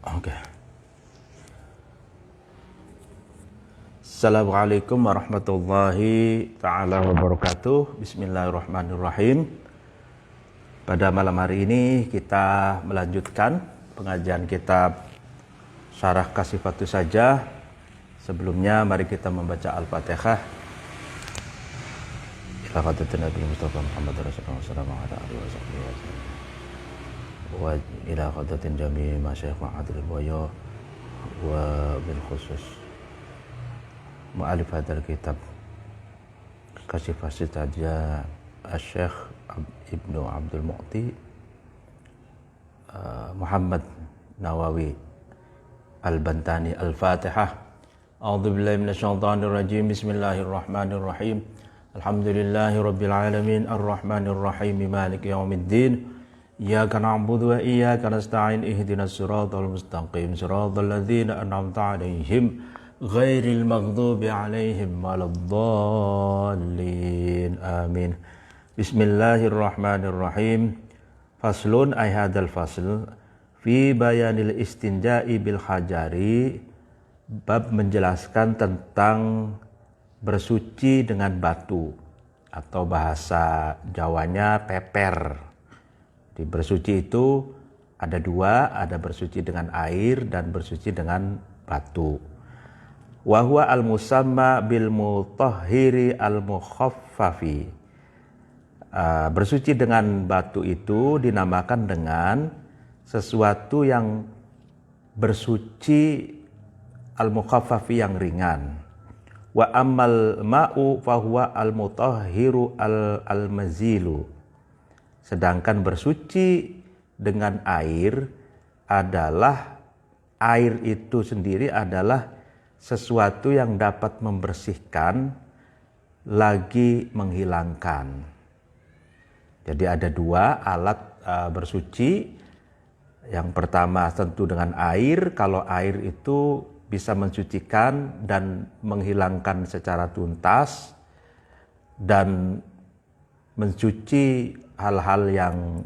Oke. Assalamualaikum warahmatullahi ta'ala wabarakatuh. Bismillahirrahmanirrahim. Pada malam hari ini kita melanjutkan pengajian kitab Syarah Kasifatus Sajah. Sebelumnya mari kita membaca Al-Fatihah. Ila qadratin Nabi Mustafa Muhammad Rasulullah sallallahu alaihi wasallam. Wa ila qadratin jami' masyayikh ma'adil waya wa bil khusus mu'alif hadal kitab Kasifatus Sajah Syekh Ibnu Abdul Mu'ti Muhammad Nawawi Al-Bantani. Al-Fatihah. A'udzubillahi minasyaitonir rajim. Bismillahirrahmanirrahim. Alhamdulillahi rabbil alamin arrahmanir rahim maliki yaumiddin. Iyyaka na'budu wa iyyaka nasta'in ihdinas siratal mustaqim siratal ladzina an'amta 'alaihim ghairil maghdubi 'alaihim waladdallin. Amin. Bismillahirrahmanirrahim. Faslun ay hadzal fasl fi bayanil istinja'i bil hajari, bab menjelaskan tentang bersuci dengan batu atau bahasa Jawanya peper. Di bersuci itu ada dua, ada bersuci dengan air dan bersuci dengan batu. Wa huwa al-musamma bil mutahhiri al-mukhaffafi. Bersuci dengan batu itu dinamakan dengan sesuatu yang bersuci al-mukhaffafi yang ringan. Wa ammal ma'u fahuwa al-mutahhiru al-mazilu. Sedangkan bersuci dengan air adalah, air itu sendiri adalah sesuatu yang dapat membersihkan lagi menghilangkan. Jadi ada dua alat bersuci. Yang pertama tentu dengan air. Kalau air itu bisa mensucikan dan menghilangkan secara tuntas dan mencuci hal-hal yang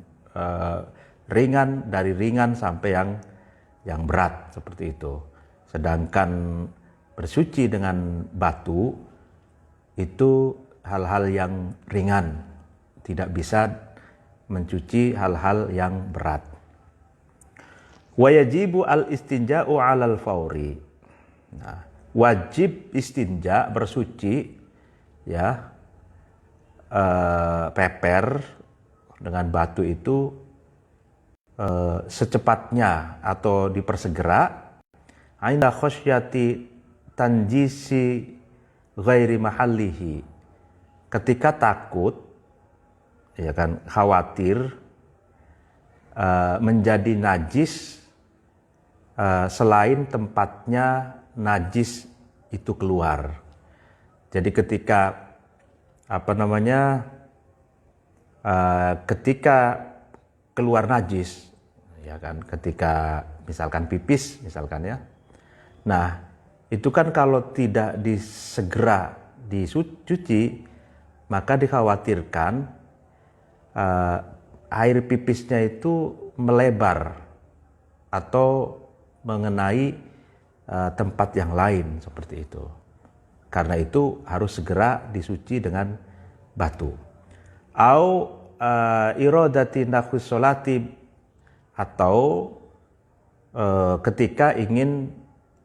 ringan, dari ringan sampai yang berat seperti itu. Sedangkan bersuci dengan batu itu hal-hal yang ringan, tidak bisa mencuci hal-hal yang berat. Wa yajibu al-istinja'u 'alal fauri. Nah, wajib istinja, bersuci ya, peper dengan batu itu secepatnya atau dipersegera, ainda khasyati tanjisi ghairi mahallihi, ketika takut, ya kan, khawatir menjadi najis selain tempatnya najis itu keluar. Jadi ketika ketika keluar najis, ya kan, ketika misalkan pipis misalkan ya. Nah, itu kan kalau tidak disegera dicuci, maka dikhawatirkan air pipisnya itu melebar atau mengenai tempat yang lain seperti itu. Karena itu harus segera disuci dengan batu. Au iradati nakhus sholati, atau ketika ingin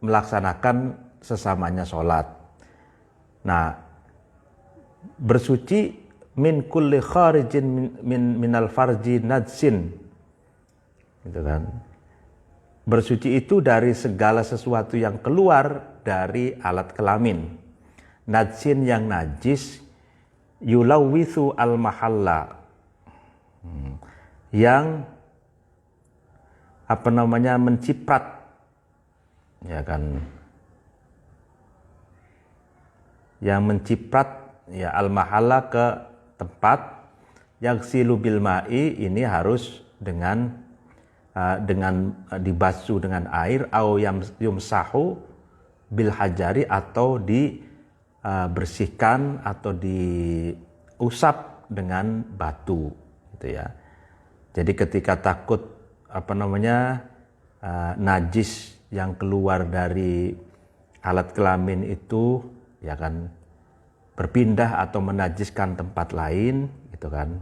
melaksanakan sesamanya sholat. Nah, bersuci min kulli kharijin minal farji najsin, gitu kan. Bersuci itu dari segala sesuatu yang keluar dari alat kelamin. Najsin yang najis, yulawwithu al-mahalla, yang menciprat, ya kan, yang menciprat ya al-mahalla ke tempat. Yang silu bil ma'i, ini harus dengan dibasuh dengan air, au yumsahu bil hajari, atau bersihkan atau diusap dengan batu, gitu ya. Jadi ketika takut najis yang keluar dari alat kelamin itu ya kan berpindah atau menajiskan tempat lain gitu kan,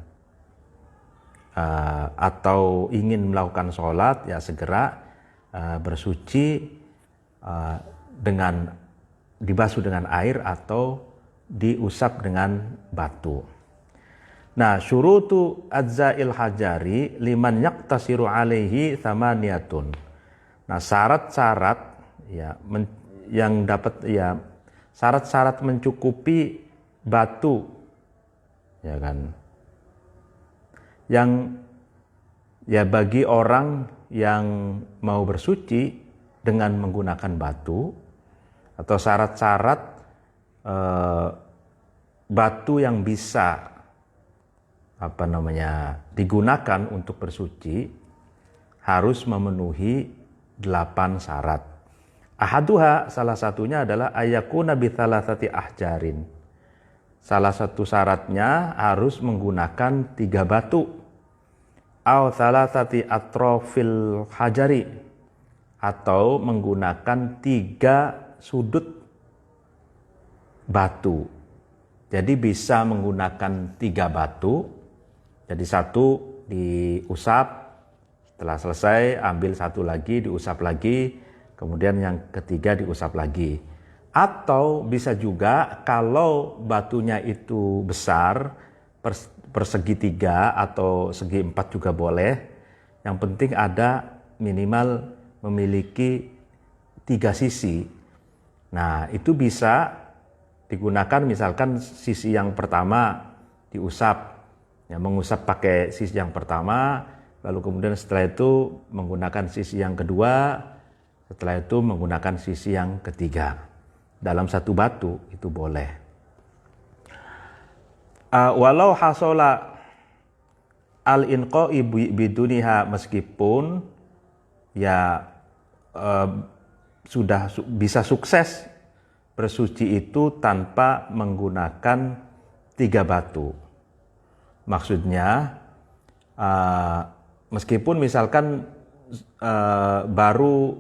atau ingin melakukan sholat ya segera bersuci dengan dibasuh dengan air atau diusap dengan batu. Nah, syurutu adza'il hajari liman yaqtasiru alaihi thamaniyatun. Nah, syarat-syarat ya yang dapat ya syarat-syarat mencukupi batu ya kan. Yang ya bagi orang yang mau bersuci dengan menggunakan batu, atau syarat-syarat batu yang bisa digunakan untuk bersuci harus memenuhi 8 syarat. Ahaduha, salah satunya adalah ayakuna bithalathati ahjarin. Salah satu syaratnya harus menggunakan 3 batu. Au thalathati atrofil hajari, atau menggunakan 3 sudut batu. Jadi bisa menggunakan 3 batu. Jadi satu diusap, setelah selesai ambil satu lagi, diusap lagi, kemudian yang ketiga diusap lagi. Atau bisa juga kalau batunya itu besar, persegi 3 atau segi 4 juga boleh. Yang penting ada minimal memiliki 3 sisi. Nah, itu bisa digunakan misalkan sisi yang pertama diusap. Ya, mengusap pakai sisi yang pertama, lalu kemudian setelah itu menggunakan sisi yang kedua, setelah itu menggunakan sisi yang ketiga. Dalam satu batu itu boleh. Walau hasola al-inqa'i biduniha, meskipun ya sudah bisa sukses bersuci itu tanpa menggunakan 3 batu. Maksudnya meskipun misalkan baru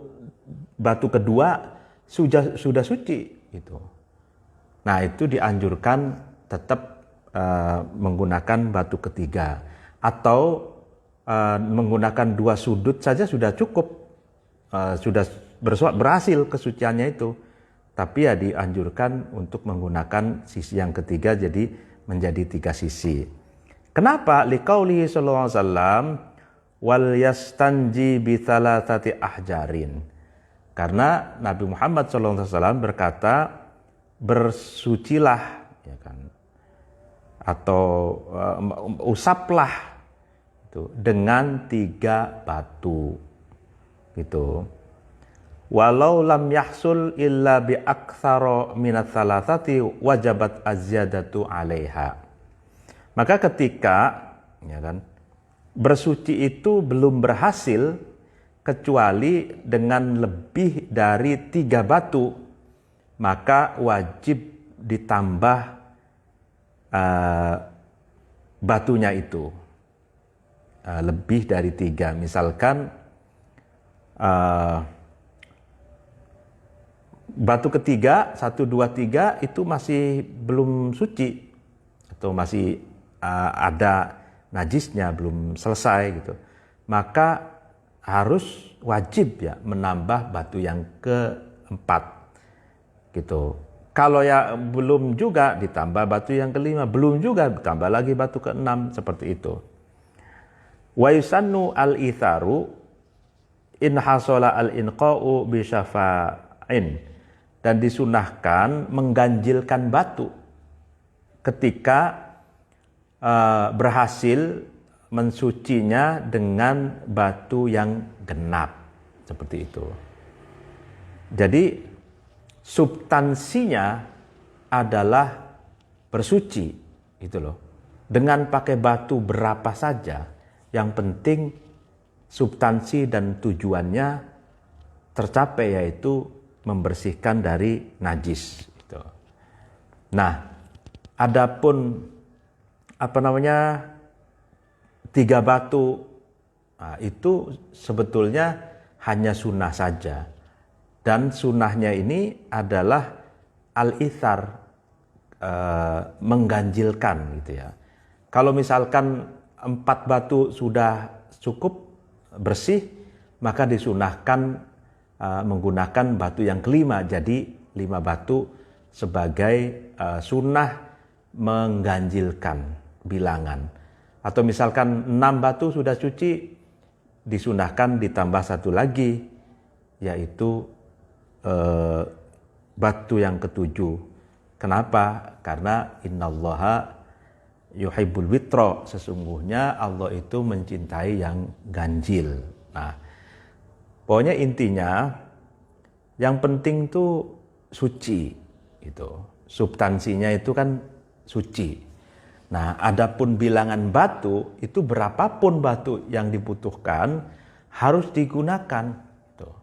batu kedua sudah suci gitu. Nah, itu dianjurkan tetap menggunakan batu ketiga, atau menggunakan 2 sudut saja sudah cukup, sudah berhasil kesuciannya itu. Tapi ya dianjurkan untuk menggunakan sisi yang ketiga, jadi menjadi 3 sisi. Kenapa? Liqaulihi sallallahu alaihi wasallam wal yastanji bi thalathati ahjarin. Karena Nabi Muhammad sallallahu alaihi wasallam berkata, bersucilah ya kan, atau usaplah itu dengan 3 batu gitu. Walau lam yahsul illa bi aktsara minats thalathati wajabat azyadatu 'alaiha. Maka ketika ya kan bersuci itu belum berhasil kecuali dengan lebih dari 3 batu, maka wajib ditambah batunya itu lebih dari 3. Misalkan batu ketiga 1, 2, 3 itu masih belum suci, atau masih ada najisnya, belum selesai gitu, maka harus wajib ya menambah batu yang keempat gitu. Kalau ya belum juga ditambah batu yang kelima, belum juga ditambah lagi batu keenam, seperti itu. Wa yusannu al-itharu in hasala al-inqa'u bi syafa'in, dan disunahkan mengganjilkan batu ketika berhasil mensucinya dengan batu yang genap, seperti itu. Jadi substansinya adalah bersuci itu loh. Dengan pakai batu berapa saja, yang penting substansi dan tujuannya tercapai, yaitu membersihkan dari najis gitu. Nah, adapun 3 batu, nah, itu sebetulnya hanya sunnah saja. Dan sunnahnya ini adalah al-ithar, mengganjilkan gitu ya. Kalau misalkan 4 batu sudah cukup bersih, maka disunahkan menggunakan batu yang kelima. Jadi 5 batu sebagai sunnah mengganjilkan bilangan. Atau misalkan 6 batu sudah suci, disunahkan ditambah 1 lagi, yaitu batu yang ke-7. Kenapa? Karena innallaha yuhibbul witra, sesungguhnya Allah itu mencintai yang ganjil. Nah, pokoknya intinya yang penting tuh suci itu. Substansinya itu kan suci. Nah, adapun bilangan batu itu berapapun batu yang dibutuhkan harus digunakan. Tuh.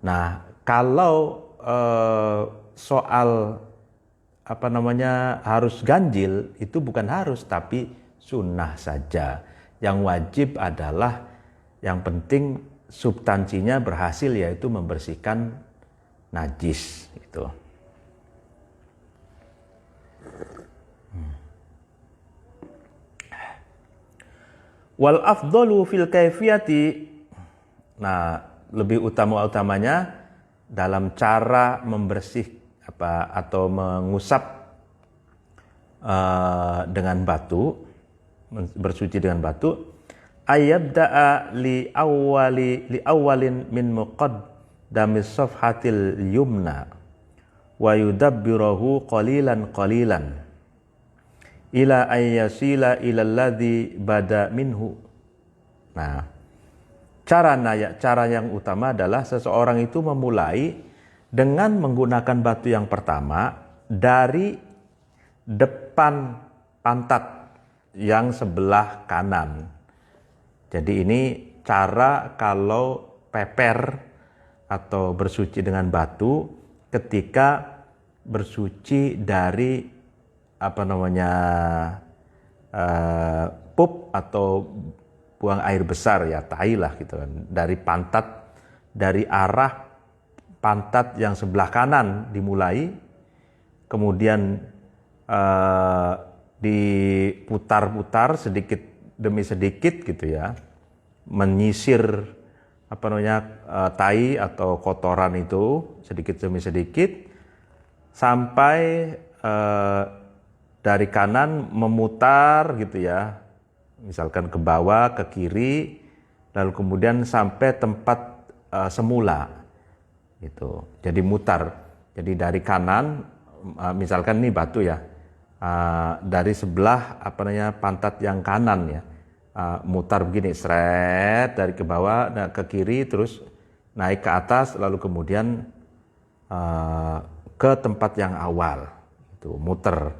Nah, kalau soal harus ganjil, itu bukan harus tapi sunnah saja. Yang wajib adalah yang penting substansinya berhasil, yaitu membersihkan najis itu. Wal afdalu fil kaifiyati, nah lebih utama-utamanya dalam cara membersih atau mengusap dengan batu, bersuci dengan batu, ayyabda'a li awwalin min muqaddamis safhatil yumna wa yudabbirahu qalilan ila ayyasila ilal ladzi bada minhu. Nah, cara yang utama adalah seseorang itu memulai dengan menggunakan batu yang pertama dari depan pantat yang sebelah kanan. Jadi ini cara kalau peper atau bersuci dengan batu ketika bersuci dari pup atau buang air besar, ya tai lah gitu kan, dari pantat, dari arah pantat yang sebelah kanan dimulai, kemudian diputar-putar sedikit demi sedikit gitu ya, menyisir tai atau kotoran itu sedikit demi sedikit sampai dari kanan memutar gitu ya, misalkan ke bawah, ke kiri, lalu kemudian sampai tempat semula gitu. Jadi mutar. Jadi dari kanan, misalkan ini batu ya, dari sebelah pantat yang kanan ya, mutar begini, seret dari ke bawah, ke kiri, terus naik ke atas, lalu kemudian ke tempat yang awal, itu muter.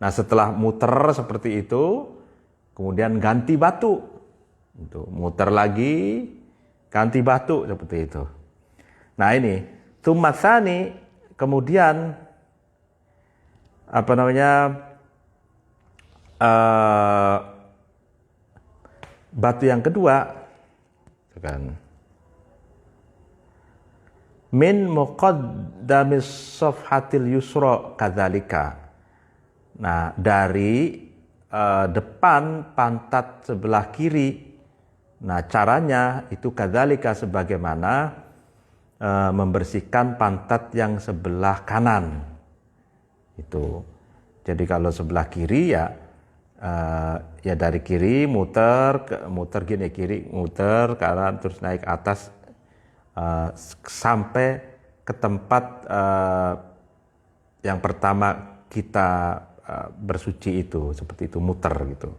Nah, setelah muter seperti itu, kemudian ganti batu, itu muter lagi, ganti batu seperti itu. Nah ini, tumatsani, kemudian batu yang kedua, kan, min muqaddamis safhatil yusra kadzalika. Nah, dari depan pantat sebelah kiri. Nah, caranya itu kadzalika, sebagaimana membersihkan pantat yang sebelah kanan. Itu. Jadi kalau sebelah kiri ya dari kiri muter gini, kiri muter kanan, terus naik atas sampai ke tempat yang pertama kita bersuci itu, seperti itu, muter gitu.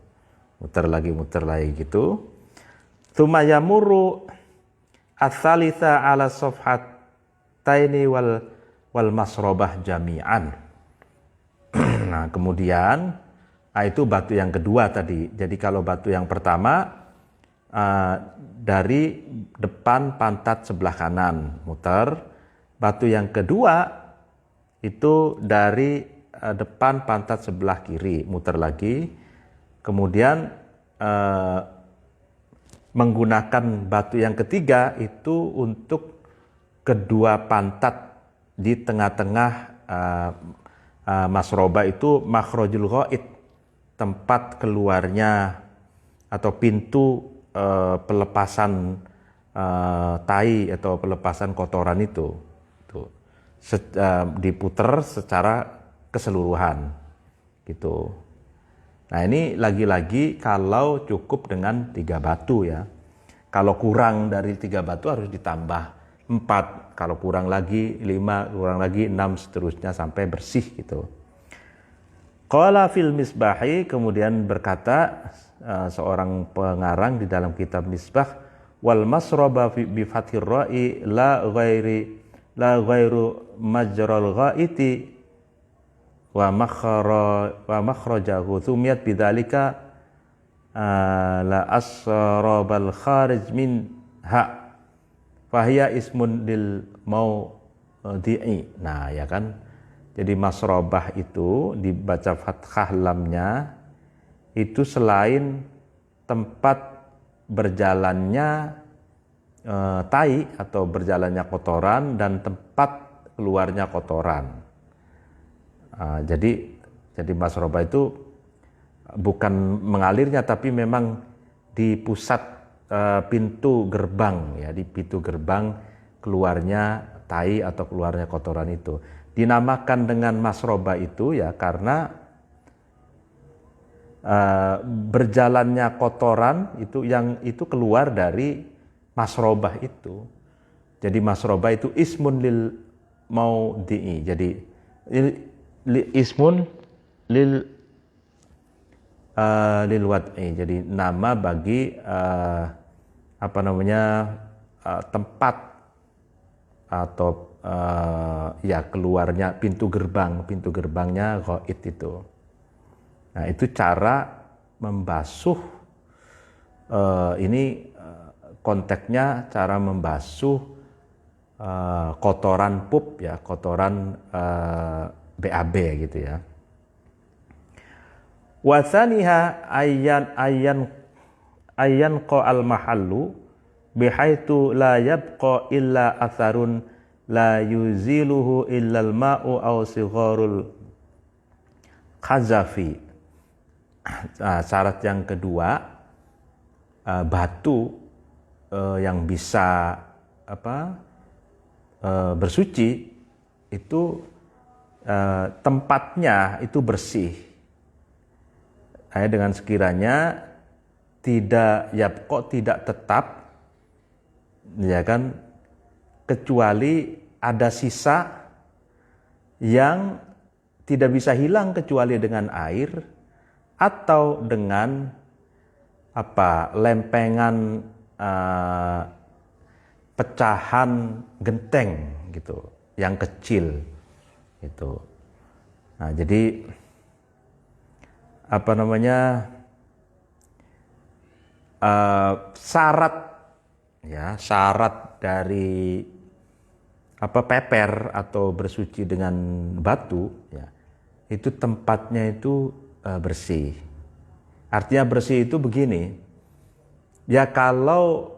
Muter lagi gitu. Tsumma yamurru ats-tsalitsa 'ala safhataini wal masrabah jami'an. Nah, kemudian itu batu yang kedua tadi. Jadi kalau batu yang pertama dari depan pantat sebelah kanan muter. Batu yang kedua itu dari depan pantat sebelah kiri muter lagi. Kemudian menggunakan batu yang ketiga itu untuk kedua pantat di tengah-tengah masroba itu makhrajul ghaid, tempat keluarnya atau pintu pelepasan tai atau pelepasan kotoran itu. Diputer secara keseluruhan gitu. Nah ini lagi-lagi kalau cukup dengan 3 batu ya. Kalau kurang dari 3 batu harus ditambah 4, kalau kurang lagi 5, kurang lagi 6, seterusnya sampai bersih gitu. Qala fil misbahi, kemudian berkata seorang pengarang di dalam kitab Misbah, wal masraba bi fathir ra'i la ghairu majral ghaiti wa makhrajahu thumiyat bidzalika la asrabal kharij min ha fahiya ismun lil maudi'i. Nah ya kan, jadi masrobah itu dibaca fathah lamnya itu selain tempat berjalannya tai atau berjalannya kotoran dan tempat keluarnya kotoran. Jadi masrobah itu bukan mengalirnya, tapi memang di pusat pintu gerbang ya, di pintu gerbang keluarnya tai atau keluarnya kotoran itu. Dinamakan dengan masrobah itu ya karena berjalannya kotoran itu keluar dari masrobah itu. Jadi masrobah itu ismun lil maudi'i. Jadi ismun lil wad'i, jadi nama bagi tempat atau ya keluarnya pintu gerbangnya ghaid itu. Nah itu cara membasuh, ini konteksnya cara membasuh kotoran pup ya, kotoran BAB gitu ya. Wasaniha ayyan qa'al mahallu bihaitu la yabqa illa atharun la yuziluhu illa al-ma'u aw sigharul khazafi. Syarat yang kedua, batu yang bisa bersuci itu tempatnya itu bersih. Dengan sekiranya tidak tetap ya kan, kecuali ada sisa yang tidak bisa hilang kecuali dengan air atau dengan lempengan pecahan genteng gitu yang kecil gitu. Nah jadi syarat dari peper atau bersuci dengan batu ya, itu tempatnya itu bersih. Artinya bersih itu begini ya, kalau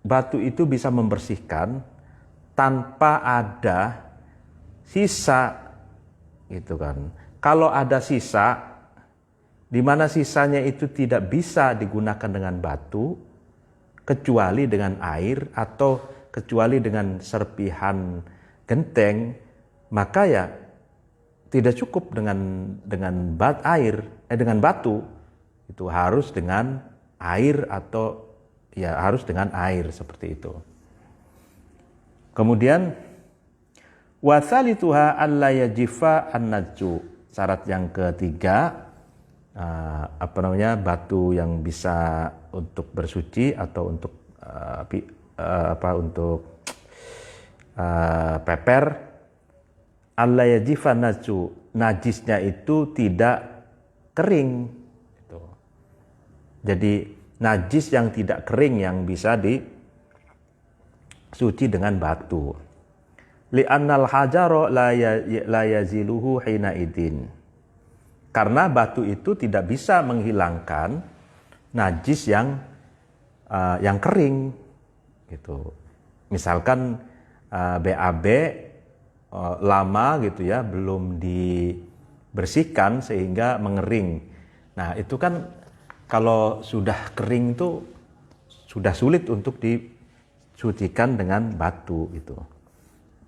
batu itu bisa membersihkan tanpa ada sisa gitu kan. Kalau ada sisa, di mana sisanya itu tidak bisa digunakan dengan batu, kecuali dengan air atau kecuali dengan serpihan genteng, maka ya tidak cukup dengan batu, itu harus dengan air atau ya harus dengan air seperti itu. Kemudian wasalituha alla yajifa an-najju. Syarat yang ketiga, batu yang bisa untuk bersuci atau untuk peper, alla yajifa an-najju, najisnya itu tidak kering. Jadi najis yang tidak kering yang bisa disuci dengan batu. Li'annal hajaro la yaziluhu hina idin. Karena batu itu tidak bisa menghilangkan najis yang kering gitu. Misalkan BAB lama gitu ya, belum dibersihkan sehingga mengering. Nah, itu kan kalau sudah kering itu sudah sulit untuk disucikan dengan batu gitu.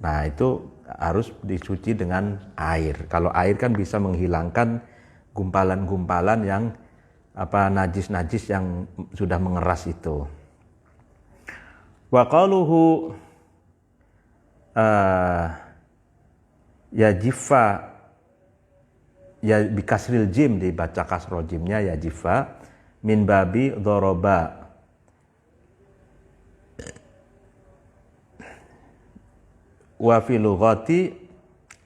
Nah, itu harus dicuci dengan air. Kalau air kan bisa menghilangkan gumpalan-gumpalan yang najis-najis yang sudah mengeras itu. Wa qaluhu yajifa, ya bikasril jim, dibaca kasro jimnya yajifa, min babi dhoroba. Wa fi lughati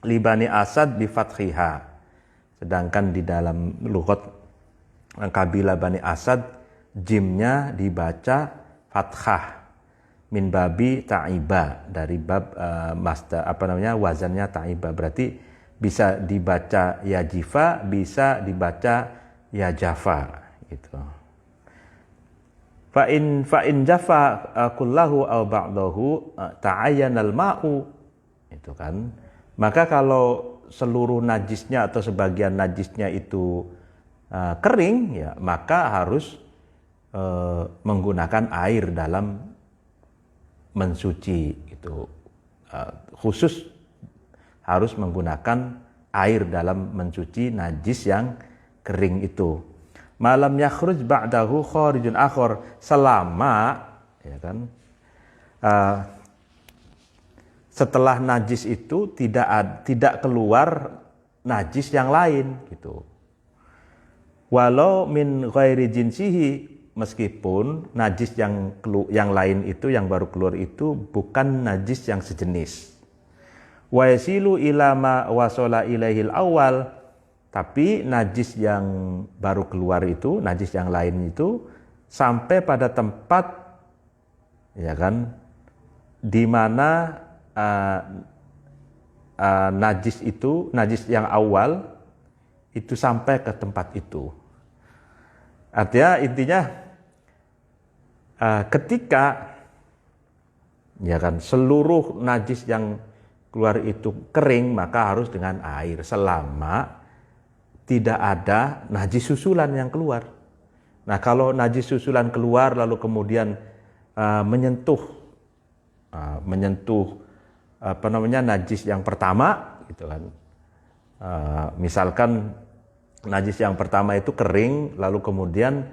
libani asad bi fathiha. Sedangkan di dalam lughat kabilah Bani Asad jimnya dibaca fathah, min babi ta'iba, dari bab wazannya ta'iba, berarti bisa dibaca yajifa, bisa dibaca yajafa gitu. Fa in jafa kullahu aw ba'dahu ta'ayyanal ma'u, itu kan. Maka kalau seluruh najisnya atau sebagian najisnya itu kering, ya maka harus menggunakan air dalam mensuci itu. Khusus harus menggunakan air dalam mencuci najis yang kering itu. Malam yakhruj ba'dahu kharijun akhar, selama ya kan setelah najis itu tidak keluar najis yang lain gitu. Walau min ghairi jinsihi, meskipun najis yang lain itu yang baru keluar itu bukan najis yang sejenis. Wa yasilu ila ma wasala ilaihil awal, tapi najis yang baru keluar itu, najis yang lain itu sampai pada tempat ya kan di mana najis yang awal itu sampai ke tempat itu. Artinya intinya ketika ya kan seluruh najis yang keluar itu kering, maka harus dengan air selama tidak ada najis susulan yang keluar. Nah, kalau najis susulan keluar lalu kemudian menyentuh najis yang pertama gitu kan. Misalkan najis yang pertama itu kering, lalu kemudian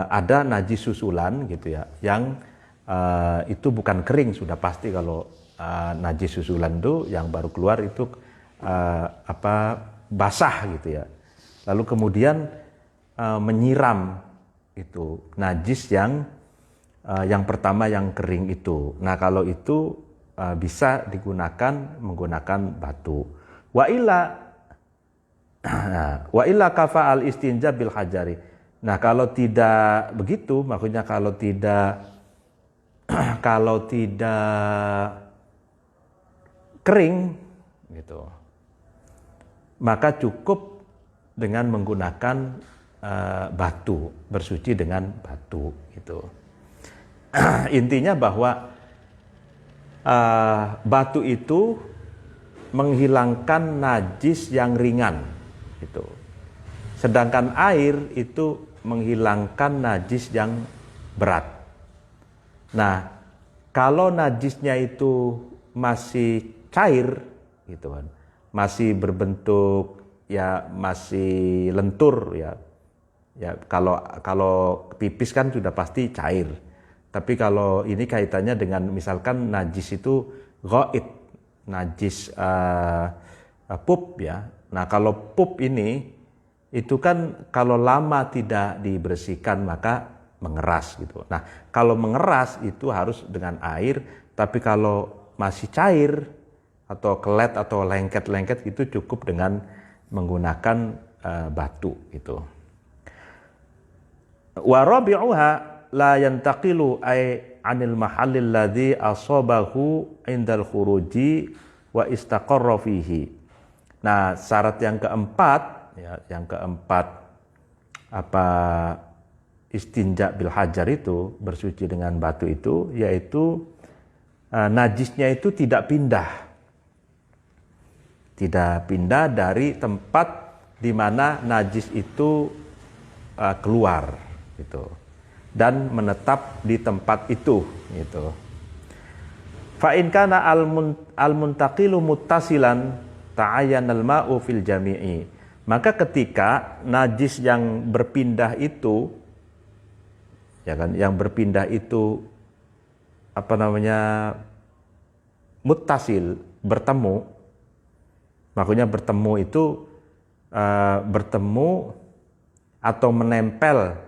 ada najis susulan gitu ya, yang itu bukan kering sudah pasti. Kalau najis susulan itu yang baru keluar itu basah gitu ya. Lalu kemudian menyiram itu najis yang pertama yang kering itu. Nah, kalau itu bisa menggunakan batu. Wa illa kafa al istinja bil hajari. Nah, kalau tidak begitu, maksudnya kalau tidak kering gitu, maka cukup dengan menggunakan batu, bersuci dengan batu gitu. Intinya bahwa batu itu menghilangkan najis yang ringan gitu. Sedangkan air itu menghilangkan najis yang berat. Nah, kalau najisnya itu masih cair gitu kan, masih berbentuk ya, masih lentur ya. Ya, kalau pipis kan sudah pasti cair. Tapi kalau ini kaitannya dengan misalkan najis itu ghaid, najis pup ya. Nah, kalau pup ini itu kan kalau lama tidak dibersihkan maka mengeras gitu. Nah, kalau mengeras itu harus dengan air, tapi kalau masih cair atau kelet atau lengket-lengket itu cukup dengan menggunakan batu gitu. Wa rabi'uha la yantaqilu ay anil mahallil ladzi asabahu indal khuruji wa istaqarra fihi. Nah, syarat yang keempat istinja bil hajar itu, bersuci dengan batu itu, yaitu najisnya itu tidak pindah. Tidak pindah dari tempat di mana najis itu keluar gitu. Dan menetap di tempat itu gitu. Fa in kana al-muntaqilu muttasilan ta'ayyana al-ma'u fil jami'i. Maka ketika najis yang berpindah itu, ya kan, yang berpindah itu muttasil, bertemu, makanya bertemu itu bertemu atau menempel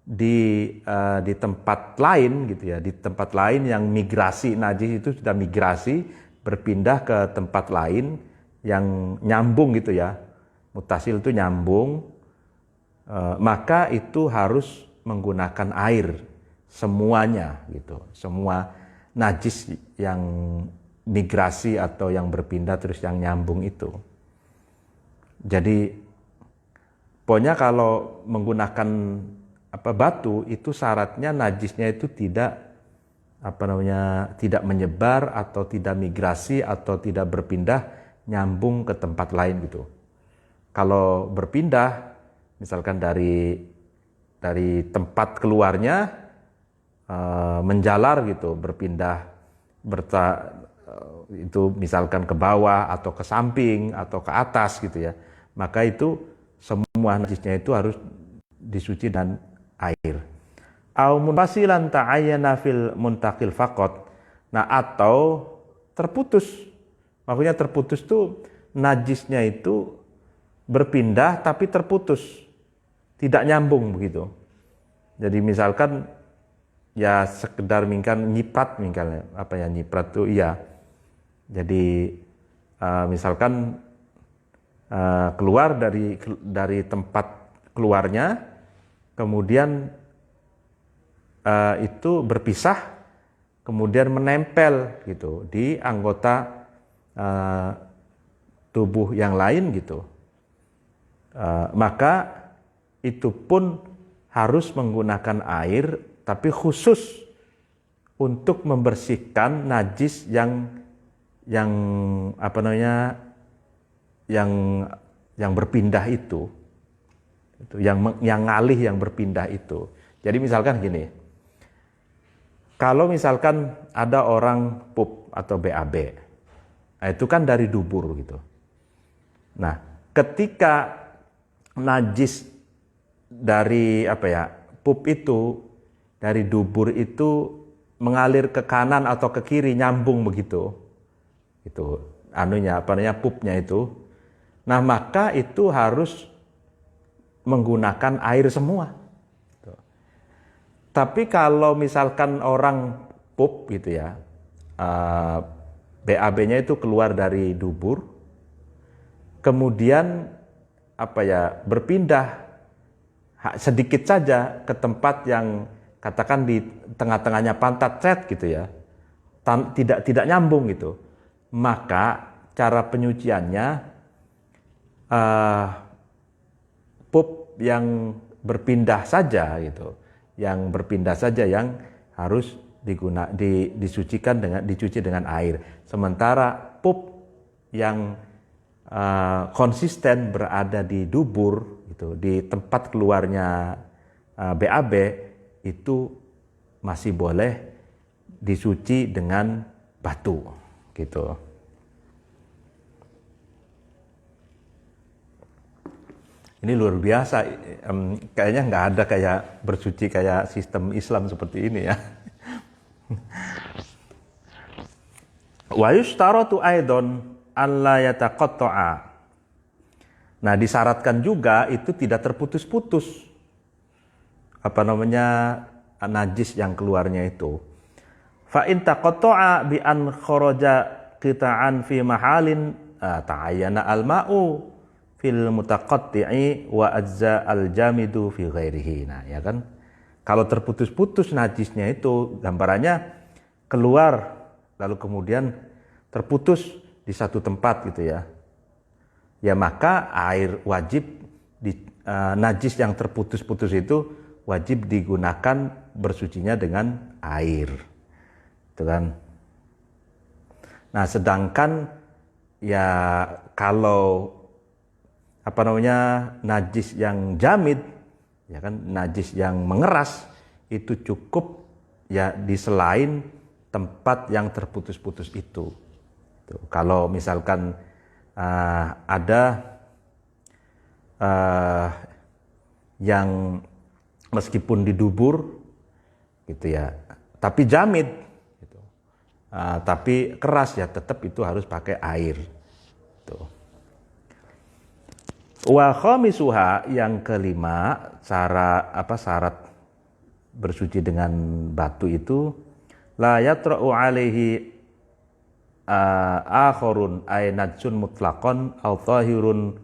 di tempat lain gitu ya, di tempat lain yang migrasi, najis itu sudah migrasi berpindah ke tempat lain yang nyambung gitu ya, mutasil itu nyambung, maka itu harus menggunakan air semuanya gitu, semua najis yang migrasi atau yang berpindah terus yang nyambung itu. Jadi pokoknya kalau menggunakan batu itu syaratnya najisnya itu tidak tidak menyebar atau tidak migrasi atau tidak berpindah nyambung ke tempat lain gitu. Kalau berpindah misalkan dari tempat keluarnya menjalar gitu, berpindah itu misalkan ke bawah atau ke samping atau ke atas gitu ya, maka itu semua najisnya itu harus disuci dan air. Au munfasilan ta'ayyana fil muntaqil faqat. Nah, atau terputus. Maksudnya terputus tuh najisnya itu berpindah tapi terputus. Tidak nyambung begitu. Jadi misalkan ya sekedar nyiprat misalnya, nyiprat tuh iya. Jadi misalkan keluar dari tempat keluarnya, kemudian itu berpisah, kemudian menempel gitu di anggota tubuh yang lain gitu, maka itu pun harus menggunakan air, tapi khusus untuk membersihkan najis yang berpindah itu. Yang ngalih, yang berpindah itu. Jadi misalkan gini, kalau misalkan ada orang pup atau BAB, nah itu kan dari dubur gitu. Nah, ketika najis dari pup itu, dari dubur itu mengalir ke kanan atau ke kiri, nyambung begitu, itu pupnya itu. Nah, maka itu harus menggunakan air semua. Tapi kalau misalkan orang pup gitu ya, BAB-nya itu keluar dari dubur, kemudian berpindah sedikit saja ke tempat yang katakan di tengah-tengahnya pantat gitu ya, tidak nyambung gitu, maka cara penyuciannya pup yang berpindah saja gitu, yang berpindah saja yang harus dicuci dengan air. Sementara pup yang konsisten berada di dubur gitu, di tempat keluarnya BAB itu masih boleh disuci dengan batu gitu. Ini luar biasa, kayaknya nggak ada kayak bersuci kayak sistem Islam seperti ini ya. Wa yushtaratu aidon alla yataqatta'a. Nah, disyaratkan juga itu tidak terputus-putus. Najis yang keluarnya itu. Fa in taqatta'a bi an kharaja qita'an fi mahalin ta'ayyana al-ma'u fil mutaqatti'i wa ajza al-jamidu fi ghairihi. Nah, ya kan? Kalau terputus-putus najisnya itu, gambarannya keluar lalu kemudian terputus di satu tempat gitu ya. Ya maka air wajib najis yang terputus-putus itu wajib digunakan bersucinya dengan air. Itu kan. Nah, sedangkan ya kalau najis yang jamid, ya kan, najis yang mengeras itu cukup ya di selain tempat yang terputus-putus itu. Tuh, kalau misalkan ada yang meskipun di dubur gitu ya, tapi jamid gitu. Tapi keras ya, tetap itu harus pakai air. Tuh. Wa khamisuha, yang kelima, syarat bersuci dengan batu itu la yatra'u alaihi akhorun ay najsun mutlaqan aw tahirun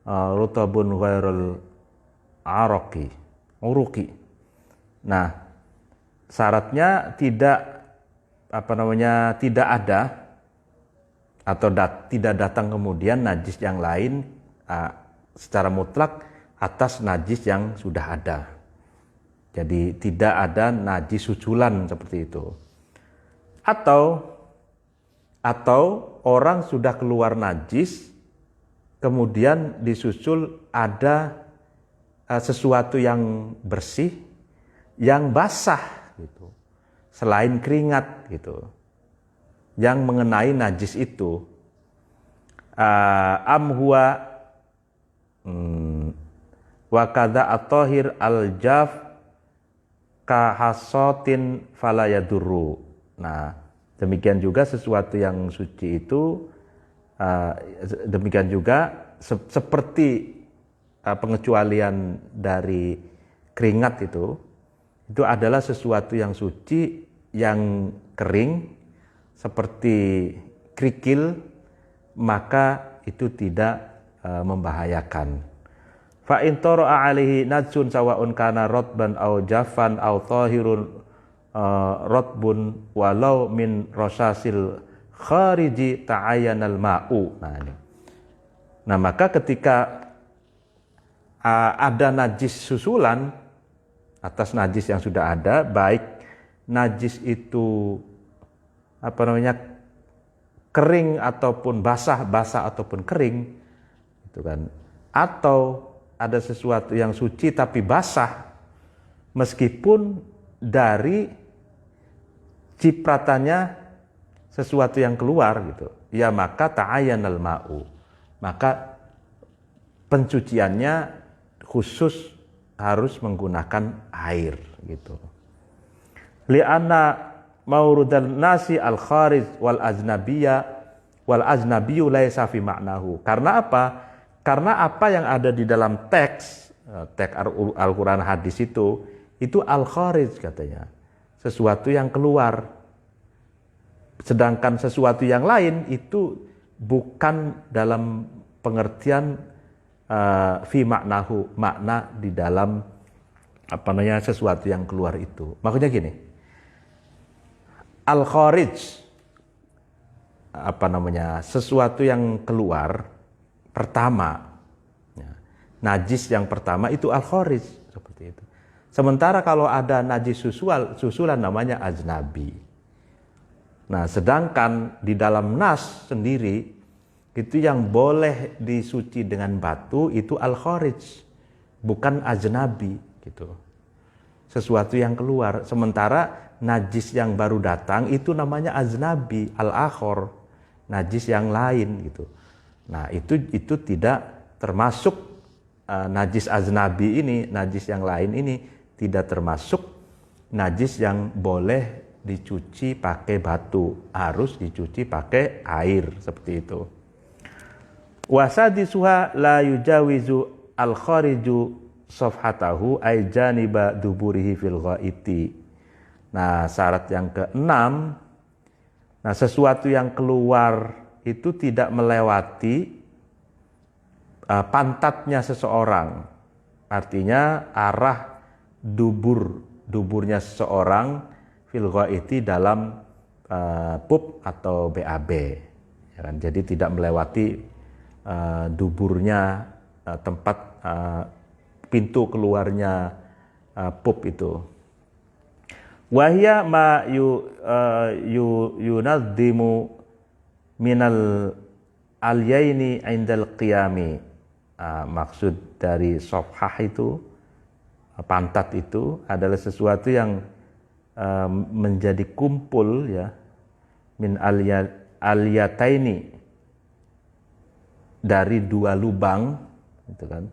rutabun ghairul uruki. Nah, syaratnya tidak ada atau tidak datang kemudian najis yang lain secara mutlak atas najis yang sudah ada. Jadi tidak ada najis susulan seperti itu. Atau orang sudah keluar najis, kemudian disusul ada sesuatu yang bersih, yang basah gitu, selain keringat gitu, yang mengenai najis itu. Amhuwa wakada at-tahir al-jaf kahasotin falayaduru. Nah, demikian juga sesuatu yang suci itu, demikian juga seperti pengecualian dari keringat itu adalah sesuatu yang suci yang kering seperti kerikil, maka itu tidak membahayakan. Fa in tara'a alaihi najsun sawa'un kana rotban aw jaffan aw tahirun rotbun walau min rosasil khariji ta'ayyanal ma'u. Nah, maka ketika ada najis susulan atas najis yang sudah ada, baik najis itu kering ataupun basah ataupun kering, itu kan, atau ada sesuatu yang suci tapi basah, meskipun dari cipratannya sesuatu yang keluar gitu, ya maka ta'ayyanal ma'u, maka pencuciannya khusus harus menggunakan air gitu. Li'anna maurudan nasi al-kharij wal ajnabiyyu laisa fi ma'nahu. Karena apa? Karena apa yang ada di dalam teks Al-Qur'an hadis itu al-kharij katanya, sesuatu yang keluar. Sedangkan sesuatu yang lain itu bukan dalam pengertian fi maknahu, makna di dalam sesuatu yang keluar itu. Maksudnya gini, al-kharij sesuatu yang keluar pertama, najis yang pertama itu al-kharij, seperti itu. Sementara kalau ada najis susulan namanya ajnabi. Nah, sedangkan di dalam nas sendiri itu yang boleh disuci dengan batu itu al-kharij, bukan ajnabi gitu. Sesuatu yang keluar. Sementara najis yang baru datang itu namanya ajnabi, al-akhor, najis yang lain gitu. Nah, itu tidak termasuk najis ajnabi ini, najis yang lain ini tidak termasuk najis yang boleh dicuci pakai batu, harus dicuci pakai air, seperti itu. Wasadisuha la yujawizu al-khariju safhatahu ay janiba duburihi fil ghaiti. Nah, syarat yang keenam, nah sesuatu yang keluar itu tidak melewati pantatnya seseorang. Artinya arah duburnya seseorang fil ghaiti dalam pup atau BAB. Ya kan? Jadi tidak melewati duburnya, tempat pintu keluarnya pup itu. Wahya ma yunaddimu minal alyaini indal qiyami. Maksud dari sofhah itu, pantat itu adalah sesuatu yang menjadi kumpul ya, min alyataini, dari dua lubang gitu kan,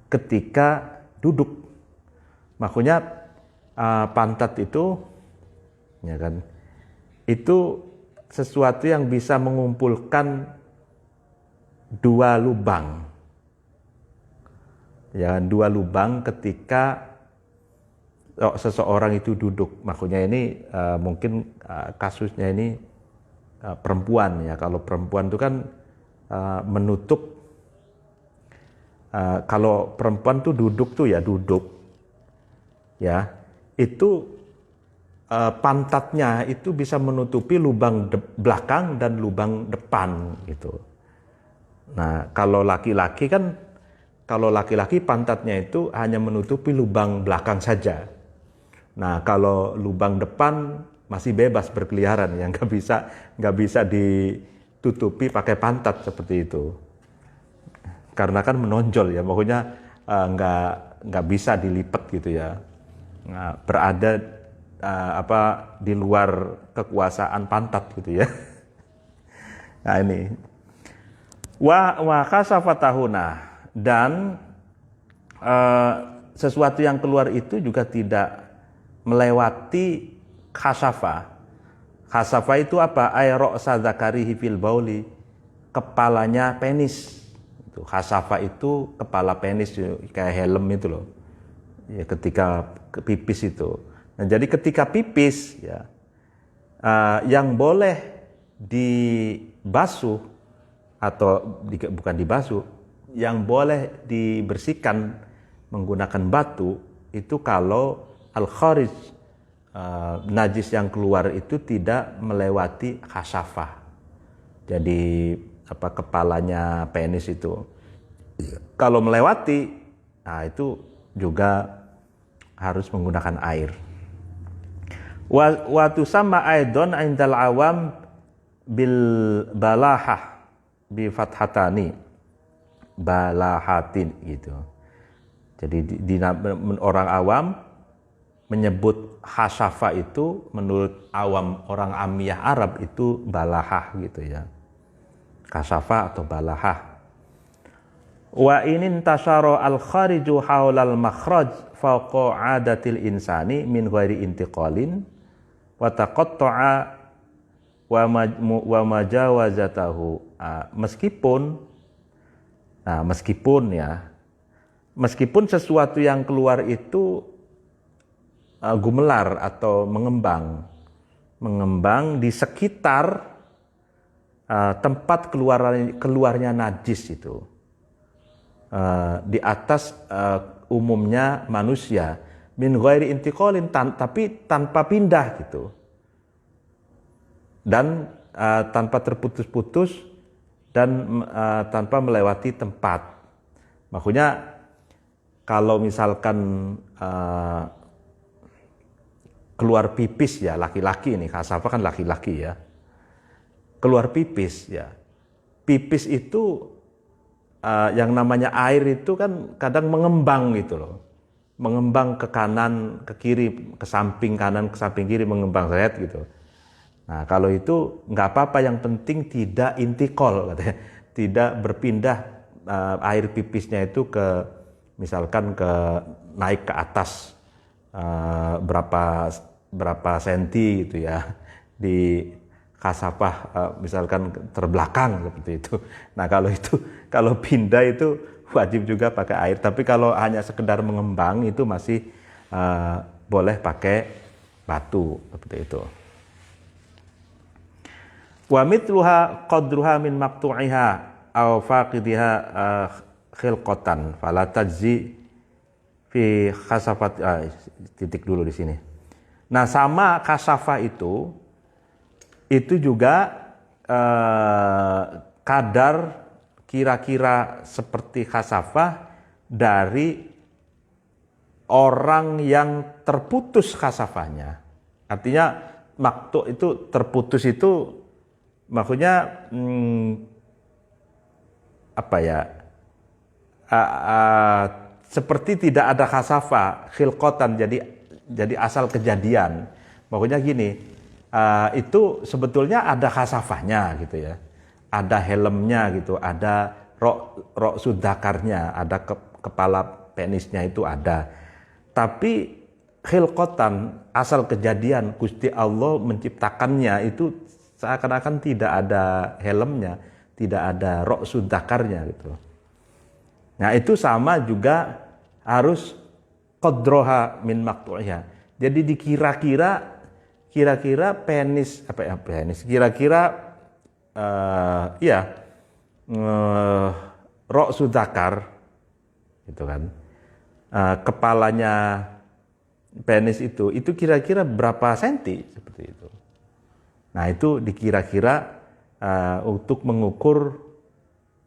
ketika duduk. Makanya pantat itu ya kan, itu sesuatu yang bisa mengumpulkan dua lubang. Ya, dua lubang ketika seseorang itu duduk. Makanya ini mungkin kasusnya ini perempuan ya. Kalau perempuan itu kan menutup. Kalau perempuan tuh duduk tuh ya duduk. Ya, itu pantatnya itu bisa menutupi lubang belakang dan lubang depan gitu. Nah, kalau laki-laki kan, kalau laki-laki pantatnya itu hanya menutupi lubang belakang saja. Nah, kalau lubang depan masih bebas berkeliaran, yang nggak bisa ditutupi pakai pantat seperti itu. Karena kan menonjol ya, pokoknya nggak bisa dilipat gitu ya. Nah, berada di luar kekuasaan pantat gitu ya. Nah ini. Wa kasafatahuna, dan sesuatu yang keluar itu juga tidak melewati khasafa. Khasafa itu apa? Airo sadzakarihi fil bauli, kepalanya penis. Itu khasafa itu kepala penis, kayak helm itu loh. Ya, ketika pipis itu. Nah, jadi ketika pipis ya, yang boleh dibasuh atau bukan dibasuh, yang boleh dibersihkan menggunakan batu itu kalau al-kharij, najis yang keluar itu tidak melewati khasafah. Jadi kepalanya penis itu. Kalau melewati, nah itu juga harus menggunakan air. Wa tusamma aidon indal awam bil balahah bi fathatani, balahatin gitu. Jadi orang awam menyebut khasafa itu menurut awam, orang amiyah Arab itu balahah gitu ya. Khasafa atau balahah. Wa inin tasaro al khariju haulal makhraj fawqa adatil insani min ghairi intiqalin wa taqatta'a wa majawazatahu. Meskipun sesuatu yang keluar itu gumelar atau mengembang di sekitar tempat keluarnya najis itu, di atas umumnya manusia, min ghairi intiqalin, tapi tanpa pindah gitu, dan tanpa terputus-putus, dan tanpa melewati tempat. Makanya kalau misalkan keluar pipis ya, laki-laki ini, khasafa kan laki-laki ya, keluar pipis ya, pipis itu yang namanya air itu kan kadang mengembang gitu loh, mengembang ke kanan, ke kiri, ke samping kanan, ke samping kiri, mengembang sayat gitu. Nah, kalau itu nggak apa-apa, yang penting tidak intikol katanya, tidak berpindah air pipisnya itu ke, misalkan naik ke atas berapa senti gitu ya, di kasafah misalkan terbelakang seperti itu. Nah, kalau pindah itu wajib juga pakai air, tapi kalau hanya sekedar mengembang itu masih boleh pakai batu seperti itu. Wa mithluha qadruha min maqtu'iha aw faqidiha khilqatan fala tajzi fi khasafat, titik dulu di sini. Nah, sama kasafah itu juga kadar kira-kira seperti khasafah dari orang yang terputus khasafahnya. Artinya maktu itu terputus itu maksudnya apa ya? Seperti tidak ada khasafah, khilqatan, jadi asal kejadian. Maksudnya gini, itu sebetulnya ada khasafahnya gitu ya. Ada helmnya gitu, ada rok sudakarnya, ada kepala penisnya itu ada. Tapi khilqatan, asal kejadian, Gusti Allah menciptakannya itu seakan-akan tidak ada helmnya, tidak ada rok sudakarnya gitu. Nah itu sama juga harus qadroha min maqtu'iha. Jadi kira-kira penis kira-kira rok sudakar gitu kan. Kepalanya penis itu kira-kira berapa senti seperti itu. Nah itu dikira-kira untuk mengukur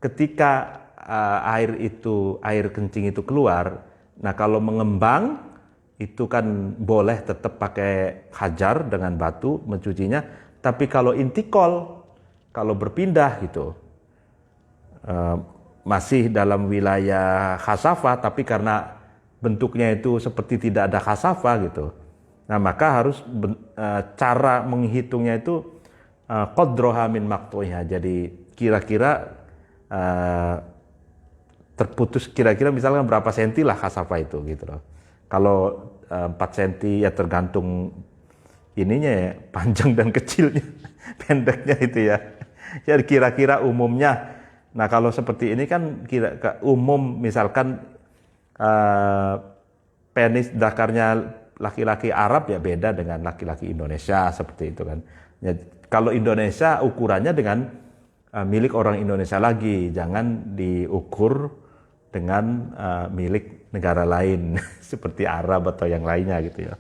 ketika air kencing itu keluar. Nah kalau mengembang itu kan boleh tetap pakai hajar dengan batu mencucinya. Tapi kalau intikol, kalau berpindah gitu, masih dalam wilayah khasafah, tapi karena bentuknya itu seperti tidak ada khasafah gitu. Nah maka harus cara menghitungnya itu qadroha min maqtu'iha. Jadi kira-kira terputus kira-kira misalkan berapa senti lah khasafah itu gitu loh. Kalau 4 senti ya tergantung ininya ya, panjang dan kecilnya, pendeknya itu ya. Jadi kira-kira umumnya. Nah kalau seperti ini kan umum misalkan penis dakarnya laki-laki Arab ya beda dengan laki-laki Indonesia seperti itu kan. Ya, kalau Indonesia ukurannya dengan milik orang Indonesia lagi, jangan diukur dengan milik negara lain seperti Arab atau yang lainnya gitu ya.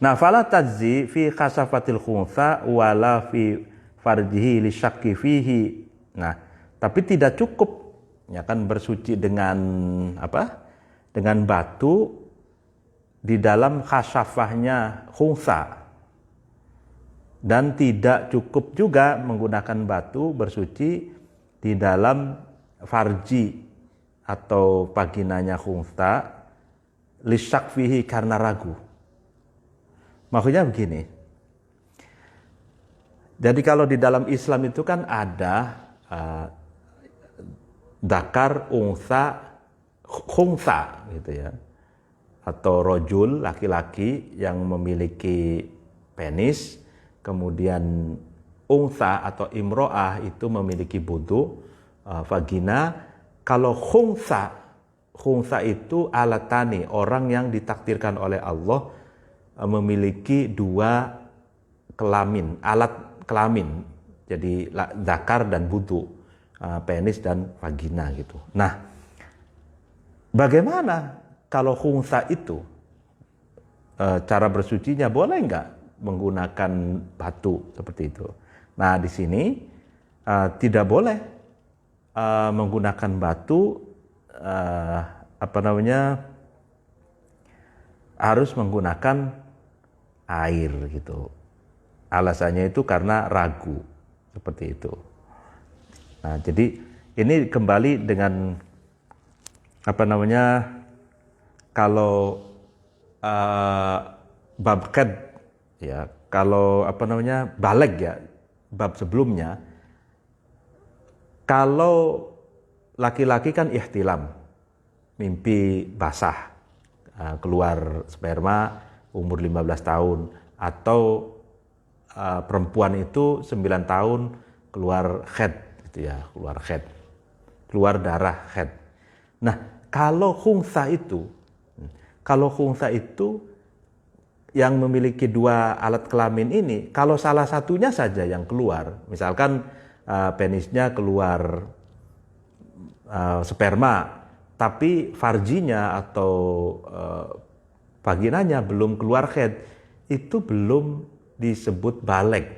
Nah, fala tajzi fi khasafatil khuntha wala fi farjihi li syakki fihi. Nah, tapi tidak cukup ya kan bersuci dengan apa? Dengan batu di dalam khasafahnya khuntha. Dan tidak cukup juga menggunakan batu bersuci di dalam farji atau vaginanya khuntha lisyak fihi karena ragu. Maksudnya begini. Jadi kalau di dalam Islam itu kan ada dakar, untha, khuntha gitu ya. Atau rojul, laki-laki yang memiliki penis, kemudian untha atau imro'ah itu memiliki budu, vagina. Kalau khuntha itu alatani, orang yang ditakdirkan oleh Allah memiliki 2 kelamin, alat kelamin. Jadi zakar dan budu, penis dan vagina gitu. Nah, bagaimana kalau khuntha itu cara bersucinya boleh nggak menggunakan batu seperti itu? Nah, di sini tidak boleh menggunakan batu, harus menggunakan air gitu. Alasannya itu karena ragu seperti itu. Nah, jadi ini kembali dengan kalau bab qad ya, kalau baleg ya, bab sebelumnya, kalau laki-laki kan ihtilam, mimpi basah, keluar sperma umur 15 tahun, atau perempuan itu 9 tahun keluar haid gitu ya, keluar darah haid. Nah, kalau khuntha itu yang memiliki 2 alat kelamin ini, kalau salah satunya saja yang keluar, misalkan penisnya keluar sperma, tapi farjinya atau vaginanya belum keluar haid, itu belum disebut baleg.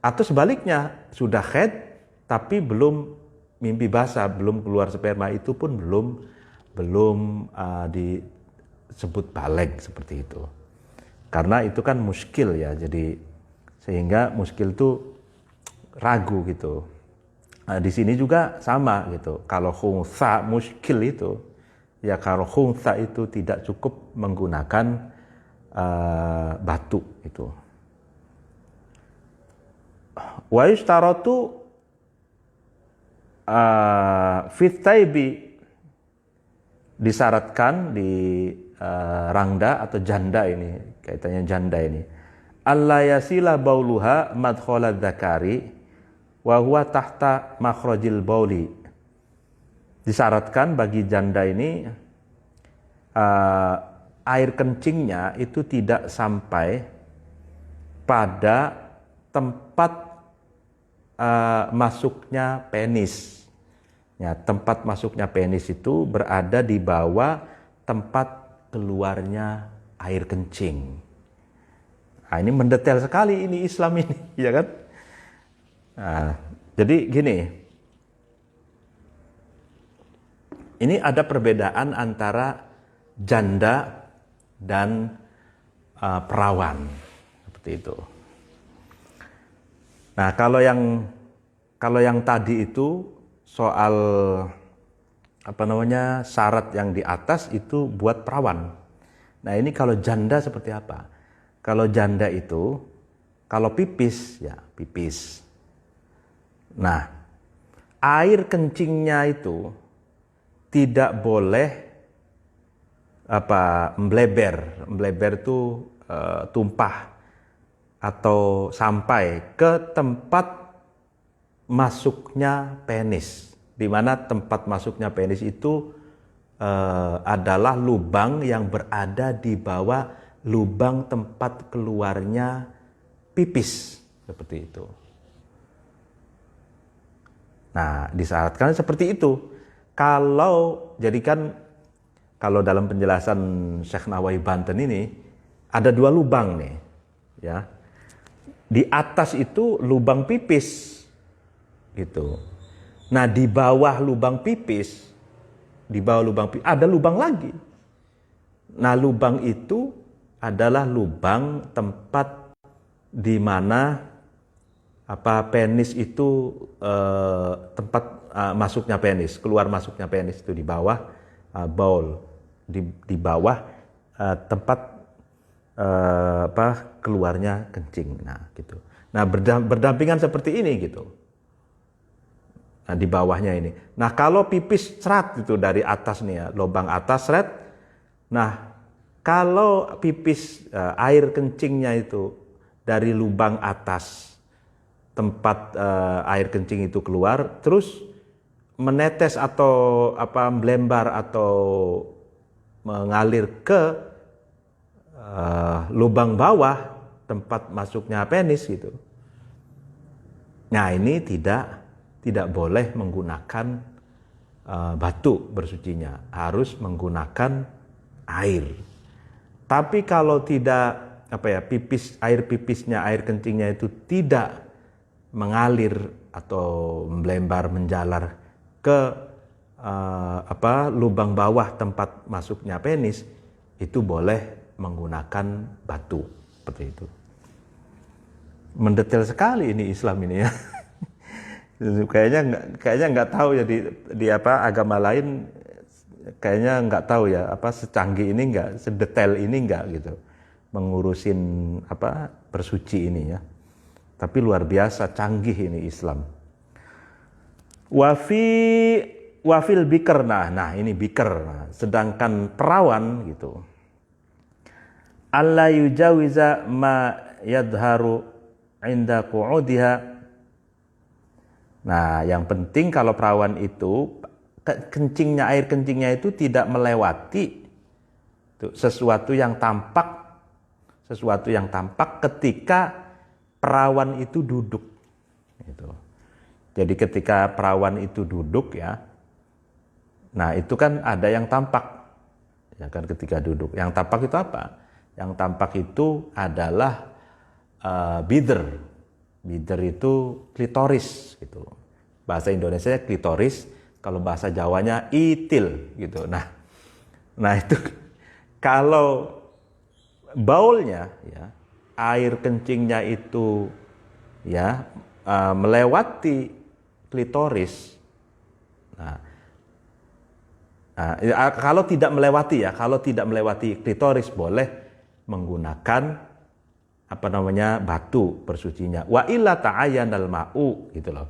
Atau sebaliknya, sudah haid tapi belum mimpi basah, belum keluar sperma, itu pun belum belum disebut baligh seperti itu. Karena itu kan muskil ya, jadi sehingga muskil itu ragu gitu. Nah, di sini juga sama gitu. Kalau khunsa muskil itu, ya kalau khunsa itu tidak cukup menggunakan batu itu. Wa yushtaratu fit taibi, disyaratkan di rangda atau janda ini, kaitannya janda ini, alla yasila bauluha madkhala dzakari wa huwa tahta makhrajil bauli. Disyaratkan bagi janda ini air kencingnya itu tidak sampai pada tempat masuknya penis. Ya, tempat masuknya penis itu berada di bawah tempat keluarnya air kencing. Nah, ini mendetail sekali ini Islam ini, ya kan? Nah, jadi gini, ini ada perbedaan antara janda dan perawan, seperti itu. Nah, kalau yang tadi itu soal syarat yang di atas itu buat perawan. Nah, ini kalau janda seperti apa? Kalau janda itu kalau pipis ya pipis. Nah, air kencingnya itu tidak boleh membleber. Membleber itu tumpah atau sampai ke tempat masuknya penis, di mana tempat masuknya penis itu adalah lubang yang berada di bawah lubang tempat keluarnya pipis, seperti itu. Nah, disyaratkan seperti itu. Kalau dalam penjelasan Syekh Nawawi Banten ini ada 2 lubang nih, ya. Di atas itu lubang pipis, gitu. Nah, di bawah lubang pipis, ada lubang lagi. Nah, lubang itu adalah lubang tempat di mana penis itu tempat masuknya penis, keluar masuknya penis itu di bawah baul, di bawah tempat keluarnya kencing. Nah, gitu. Nah, berdampingan seperti ini gitu. Nah, di bawahnya ini. Nah, kalau pipis serat itu dari atas nih ya, lubang atas serat. Nah, kalau pipis air kencingnya itu dari lubang atas tempat air kencing itu keluar, terus menetes atau melembar atau mengalir ke lubang bawah tempat masuknya penis gitu. Nah, ini tidak boleh menggunakan batu bersucinya, harus menggunakan air. Tapi kalau tidak air pipisnya, air kencingnya itu tidak mengalir atau melembar menjalar ke lubang bawah tempat masuknya penis, itu boleh menggunakan batu, seperti itu. Mendetail sekali ini Islam ini ya. Kayaknya nggak tahu ya di agama lain, kayaknya nggak tahu ya secanggih ini, nggak sedetail ini, nggak gitu mengurusin bersuci ini ya. Tapi luar biasa canggih ini Islam. Wafil biker, nah ini biker. Sedangkan perawan gitu, alla yujawiza ma yadharu inda qu'udiha. Nah, yang penting kalau perawan itu air kencingnya itu tidak melewati sesuatu yang tampak ketika perawan itu duduk. Gitu. Jadi ketika perawan itu duduk ya, nah itu kan ada yang tampak, ya kan ketika duduk. Yang tampak itu apa? Yang tampak itu adalah bider. Bider itu klitoris gitu. Bahasa Indonesia klitoris, kalau bahasa Jawanya itil gitu. Nah, Nah itu kalau baulnya ya, air kencingnya itu ya melewati klitoris. Kalau tidak melewati ya, kalau tidak melewati klitoris boleh menggunakan batu bersucinya. Wa illa ta'ayyanal ma'u gitu loh.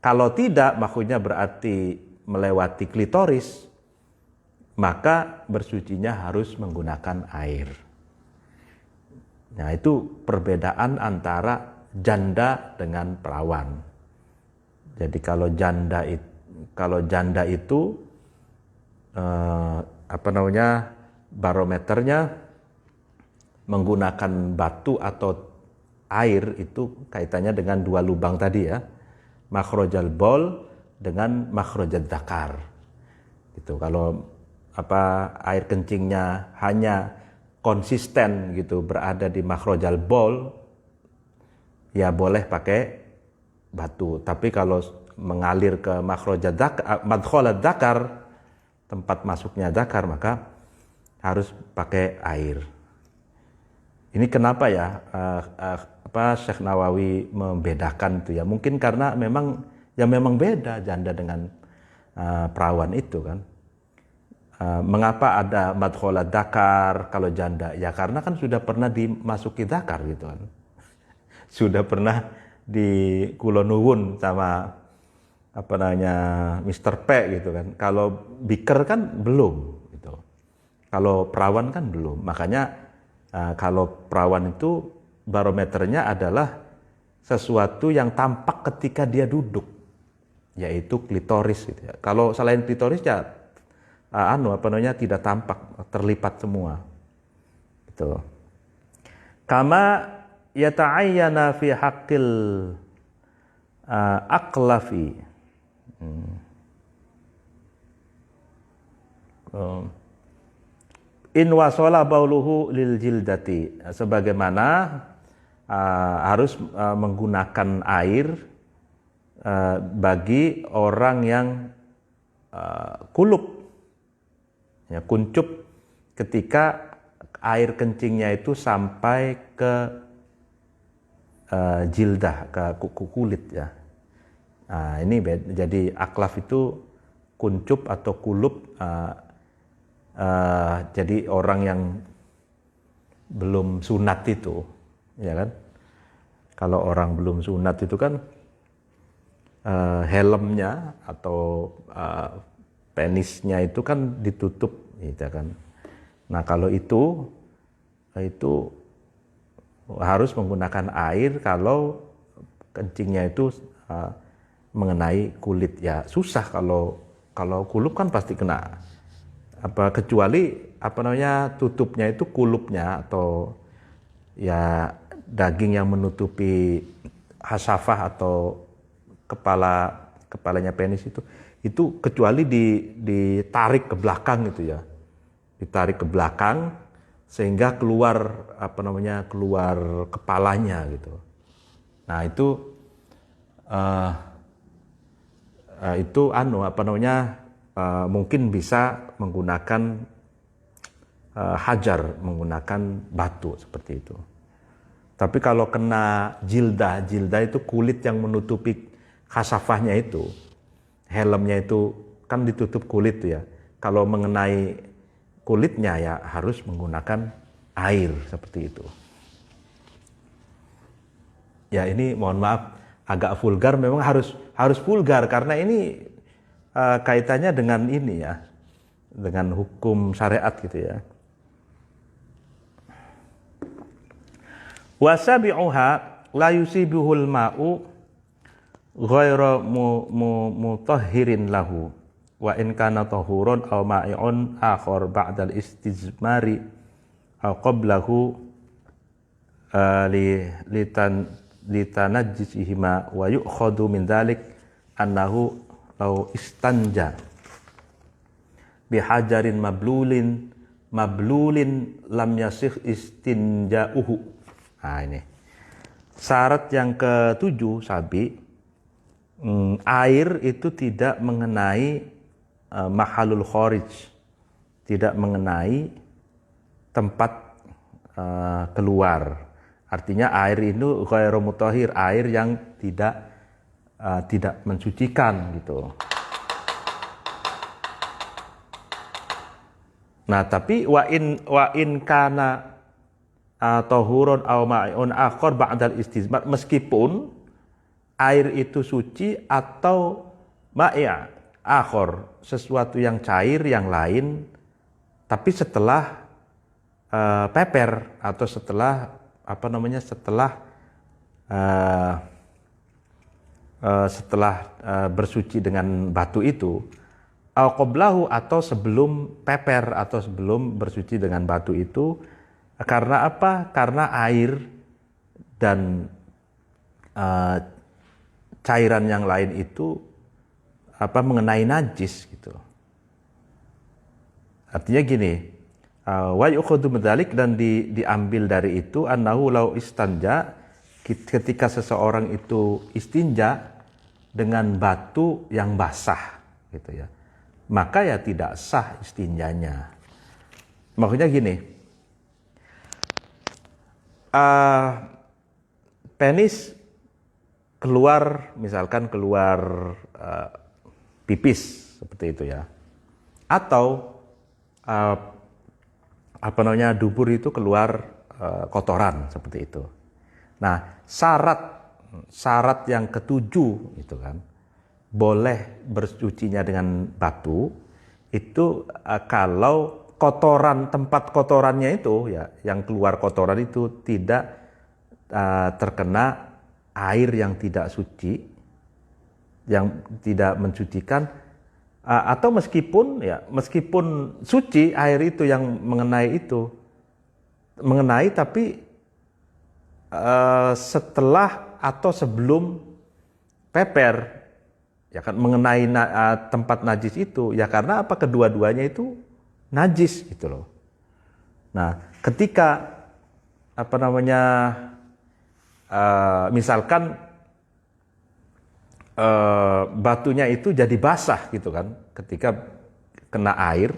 Kalau tidak, maksudnya berarti melewati klitoris, maka bersucinya harus menggunakan air. Nah, itu perbedaan antara janda dengan perawan. Jadi kalau janda itu barometernya menggunakan batu atau air itu kaitannya dengan dua lubang tadi ya, makhrajal bol dengan makhrajal dzakar. Gitu. Kalau air kencingnya hanya konsisten gitu berada di makhrajal bol, ya boleh pakai batu. Tapi kalau mengalir ke makhrajal madkhalat dzakar, tempat masuknya dzakar, maka harus pakai air. Ini kenapa ya Syekh Nawawi membedakan itu ya? Mungkin karena memang beda janda dengan perawan itu kan. Mengapa ada madkhalat dzakar kalau janda? Ya karena kan sudah pernah dimasuki dzakar gitu kan. Sudah pernah di kulonuwun sama Mr. P gitu kan. Kalau biker kan belum gitu. Kalau perawan kan belum. Makanya kalau perawan itu barometernya adalah sesuatu yang tampak ketika dia duduk, yaitu klitoris gitu ya. Kalau selain klitoris ya tidak tampak, terlipat semua. Gitu. Kama yata'ayyana fi haqqil aqlafi. In wasala bauluhu lil jildati, sebagaimana harus menggunakan air bagi orang yang kulup ya, kuncup ketika air kencingnya itu sampai ke jildah, ke kulit ya. Nah, ini jadi aklaf itu kuncup atau kulup, jadi orang yang belum sunat itu, ya kan? Kalau orang belum sunat itu kan helmnya atau penisnya itu kan ditutup, gitu kan? Nah kalau itu harus menggunakan air kalau kencingnya itu mengenai kulit ya. Susah kalau kulup kan pasti kena. Kecuali tutupnya itu kulupnya atau ya daging yang menutupi hasafah atau kepalanya penis itu kecuali ditarik ke belakang gitu ya. Ditarik ke belakang sehingga keluar keluar kepalanya gitu. Nah, itu mungkin bisa menggunakan hajar, menggunakan batu seperti itu. Tapi kalau kena jildah itu kulit yang menutupi khasafahnya itu, helmnya itu kan ditutup kulit ya. Kalau mengenai kulitnya ya harus menggunakan air seperti itu. Ya ini mohon maaf agak vulgar, memang harus vulgar karena ini kaitannya dengan ini ya, dengan hukum syariat gitu ya. Wasabi'uha la yusibuhul ma'u ghairu mutahhirin lahu wa in kana tahurun aw ma'i'un akhar ba'dal istijmari aw qablahu litanajjisihima wa yu'khadhu min dhalik annahu law istanja bihajarin mablulin lam yasih istinja'uhu. Nah ini syarat yang ke-7 Sabi, air itu tidak mengenai mahalul kharij, tidak mengenai tempat keluar. Artinya air itu ghairu mutahhir, air yang tidak mensucikan gitu. Nah, tapi wa in kana tahurun aw ma'un akhar ba'dal istizmar, meskipun air itu suci atau ma'i' akhar, sesuatu yang cair yang lain, tapi setelah peper atau setelah setelah bersuci dengan batu itu, au qablahu, atau sebelum peper atau sebelum bersuci dengan batu itu. Karena apa? Karena air dan cairan yang lain itu mengenai najis gitu. Artinya gini, wa yukhadhu bidzalik, dan diambil dari itu annahu law istanja, ketika seseorang itu istinja dengan batu yang basah gitu ya, maka ya tidak sah istinjanya. Maksudnya gini, penis misalkan keluar pipis seperti itu ya, atau dubur itu keluar kotoran seperti itu. Nah, syarat yang ketujuh itu kan, boleh bersucinya dengan batu itu kalau tempat kotorannya itu ya, yang keluar kotoran itu tidak terkena air yang tidak suci, yang tidak mensucikan, atau meskipun suci air itu yang mengenai tapi setelah atau sebelum peper ya kan, mengenai tempat najis itu ya, karena apa? Kedua-duanya itu najis gitu loh. Nah, ketika misalkan batunya itu jadi basah gitu kan, ketika kena air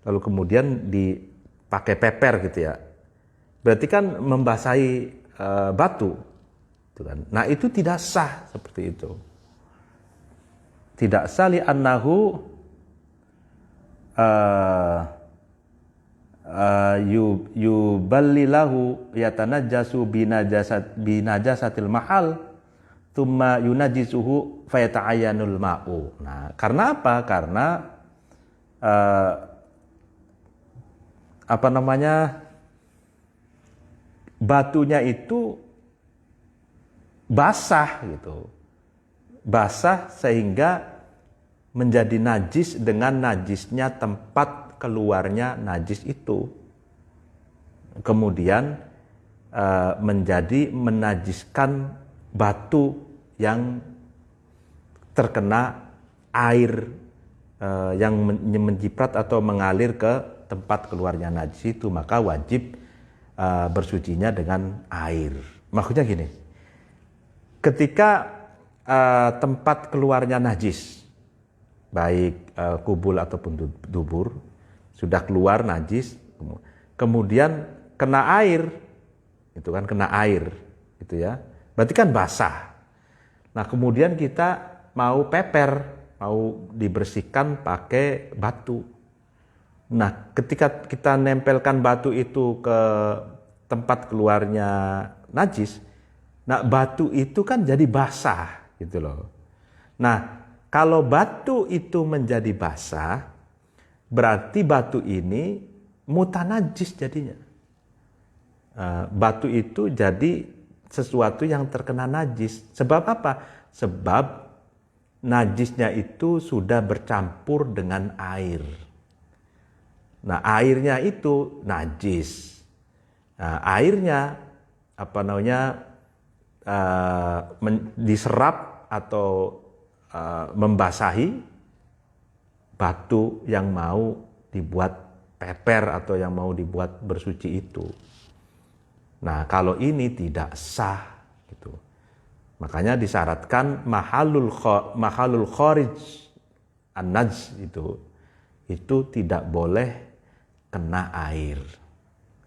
lalu kemudian dipakai peper gitu ya, berarti kan membasahi batu gitu kan. Nah, itu tidak sah seperti itu, tidak sah, li annahu yuballilahu yatanajjasu binajasatil mahal thumma yunajjisuhu fayata'ayyanul ma'u. Nah, karena apa? Karena batunya itu basah gitu. Basah sehingga menjadi najis dengan najisnya tempat keluarnya najis itu. Kemudian menajiskan batu yang terkena air yang menjiprat atau mengalir ke tempat keluarnya najis itu, maka wajib bersucinya dengan air. Maksudnya gini, ketika tempat keluarnya najis, baik kubul ataupun dubur, sudah keluar najis, kemudian kena air, itu kan kena air, itu ya, berarti kan basah. Nah, kemudian kita mau peper, mau dibersihkan pakai batu. Nah, ketika kita nempelkan batu itu ke tempat keluarnya najis, nah batu itu kan jadi basah gitu loh. Nah, kalau batu itu menjadi basah, berarti batu ini mutanajis jadinya. Batu itu jadi sesuatu yang terkena najis. Sebab apa? Sebab najisnya itu sudah bercampur dengan air. Nah, airnya itu najis. Nah, airnya diserap atau membasahi batu yang mau dibuat peper atau yang mau dibuat bersuci itu. Nah, kalau ini tidak sah gitu. Makanya disyaratkan mahalul kharij an-najs itu tidak boleh kena air.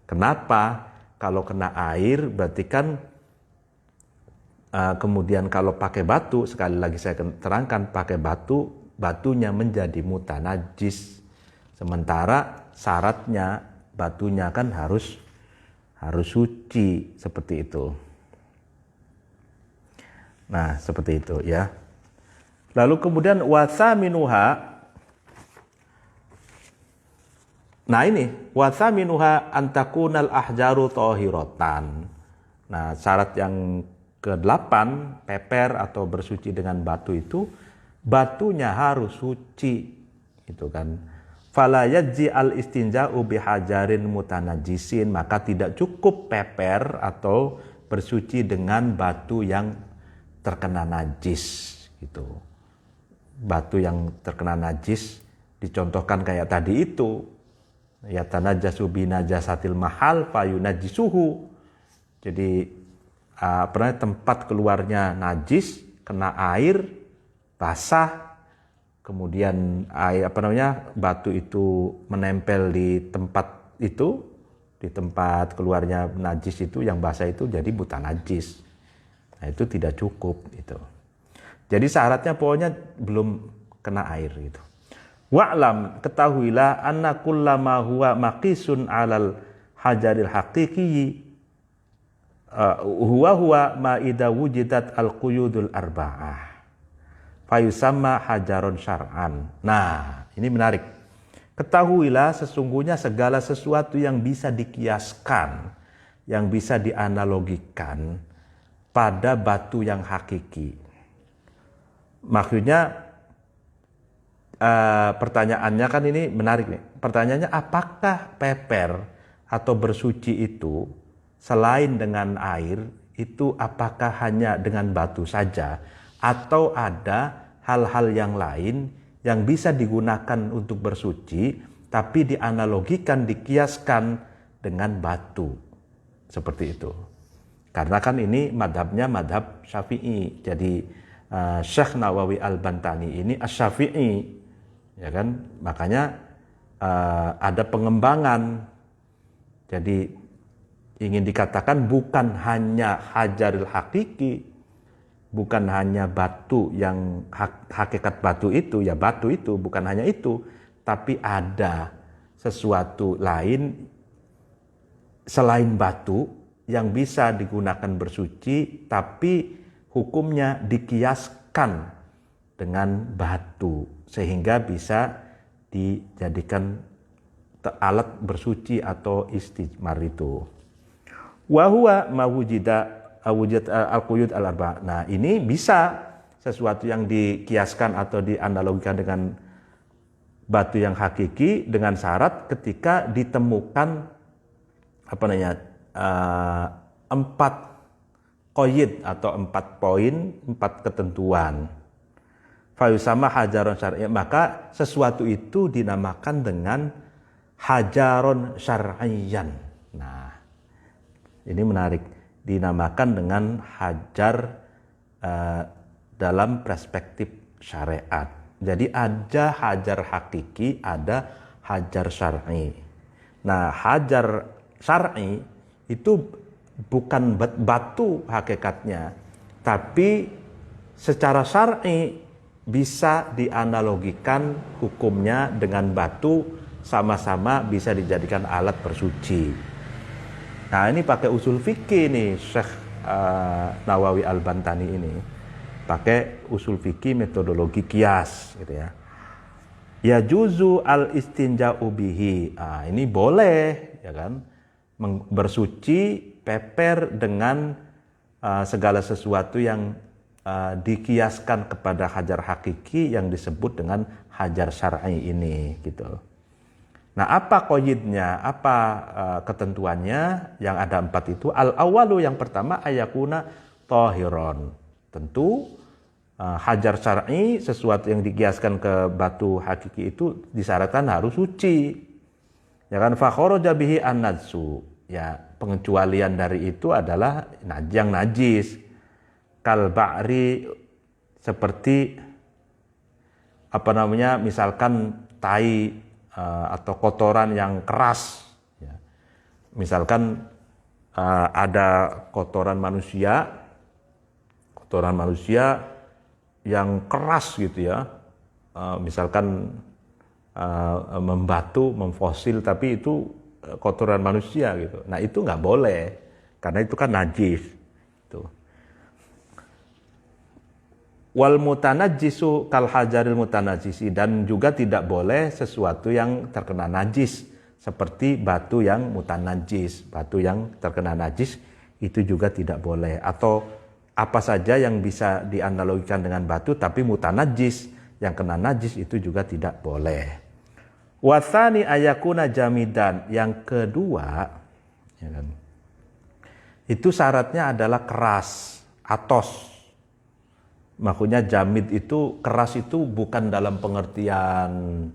Kenapa? Kalau kena air berarti kan kemudian kalau pakai batu, sekali lagi saya terangkan, pakai batu, batunya menjadi mutanajis. Sementara syaratnya batunya kan harus suci, seperti itu. Nah, seperti itu ya. Lalu kemudian wasaminuha. Nah ini wasaminuha antakunal ahjaru tahiratan. Nah, syarat yang ke-8, peper atau bersuci dengan batu itu, batunya harus suci, itu kan. Fala yajzi al istinja'u bihajarin mutanajisin, maka tidak cukup peper atau bersuci dengan batu yang terkena najis, gitu. Batu yang terkena najis dicontohkan kayak tadi itu, ya tanajasu binajasatil mahal fayunajisuhu. Jadi tempat keluarnya najis, kena air, basah, kemudian batu itu menempel di tempat itu, di tempat keluarnya najis itu, yang basah itu jadi buta najis. Nah, itu tidak cukup itu. Jadi syaratnya pokoknya belum kena air gitu. Wa'lam, ketahuilah anna kullama huwa maqisun 'alal hajaril haqiqi huwa ma idza wujidat al-quyudul arba'ah fayusamma hajaron syar'an. Nah, ini menarik. Ketahuilah sesungguhnya segala sesuatu yang bisa dikiaskan, yang bisa dianalogikan pada batu yang hakiki. Maksudnya pertanyaannya kan ini menarik nih. Pertanyaannya, apakah peper atau bersuci itu selain dengan air itu apakah hanya dengan batu saja, atau ada hal-hal yang lain yang bisa digunakan untuk bersuci tapi dianalogikan, dikiaskan dengan batu, seperti itu. Karena kan ini madhabnya madhab Syafi'i. Jadi Syekh Nawawi Al-Bantani ini Asy-Syafi'i, ya kan? Makanya ada pengembangan. Jadi ingin dikatakan bukan hanya hajaril hakiki, bukan hanya batu yang hakikat batu itu, ya batu itu, bukan hanya itu, tapi ada sesuatu lain selain batu yang bisa digunakan bersuci, tapi hukumnya dikiaskan dengan batu, sehingga bisa dijadikan alat bersuci atau istijmar itu. Wa huwa ma wujida al-quyud al-arba'. Nah, ini bisa sesuatu yang dikiaskan atau dianalogikan dengan batu yang hakiki dengan syarat ketika ditemukan 4 qayd atau 4 poin, 4 ketentuan. Fayusama hajaron syar'i, maka sesuatu itu dinamakan dengan hajaron syar'iyyan. Nah, ini menarik, dinamakan dengan hajar dalam perspektif syariat. Jadi ada hajar hakiki, ada hajar syar'i. Nah, hajar syar'i itu bukan batu hakikatnya, tapi secara syar'i bisa dianalogikan hukumnya dengan batu, sama-sama bisa dijadikan alat bersuci. Nah, ini pakai usul fikih nih Syekh Nawawi Al-Bantani ini. Pakai usul fikih metodologi kias gitu ya. Ya juzu al-istinja'u bihi. Ini boleh ya kan, bersuci peper dengan segala sesuatu yang dikiaskan kepada hajar hakiki yang disebut dengan hajar syar'i ini gitu. Nah, apa qaydnya, apa ketentuannya? Yang ada 4 itu. Al-awwalu, yang pertama, ayakuna tahiron. Tentu hajar syar'i, sesuatu yang dikiaskan ke batu hakiki itu disyaratkan harus suci. Ya kan, fa kharaja bihi an-najsu. Ya, pengecualian dari itu adalah yang najis. Kal ba'ri, seperti misalkan tai atau kotoran yang keras. Ya. Misalkan ada kotoran manusia yang keras gitu ya, misalkan membatu, memfosil, tapi itu kotoran manusia gitu. Nah itu nggak boleh, karena itu kan najis. Gitu. Wal mutanajjisu kal hajaril mutanajjisi, dan juga tidak boleh sesuatu yang terkena najis seperti batu yang mutanajjis. Batu yang terkena najis itu juga tidak boleh, atau apa saja yang bisa dianalogikan dengan batu tapi mutanajjis, yang kena najis itu juga tidak boleh. Watsani ayakuna jamidan, yang kedua ya kan, itu syaratnya adalah keras, atos. Maksudnya jamid itu keras, itu bukan dalam pengertian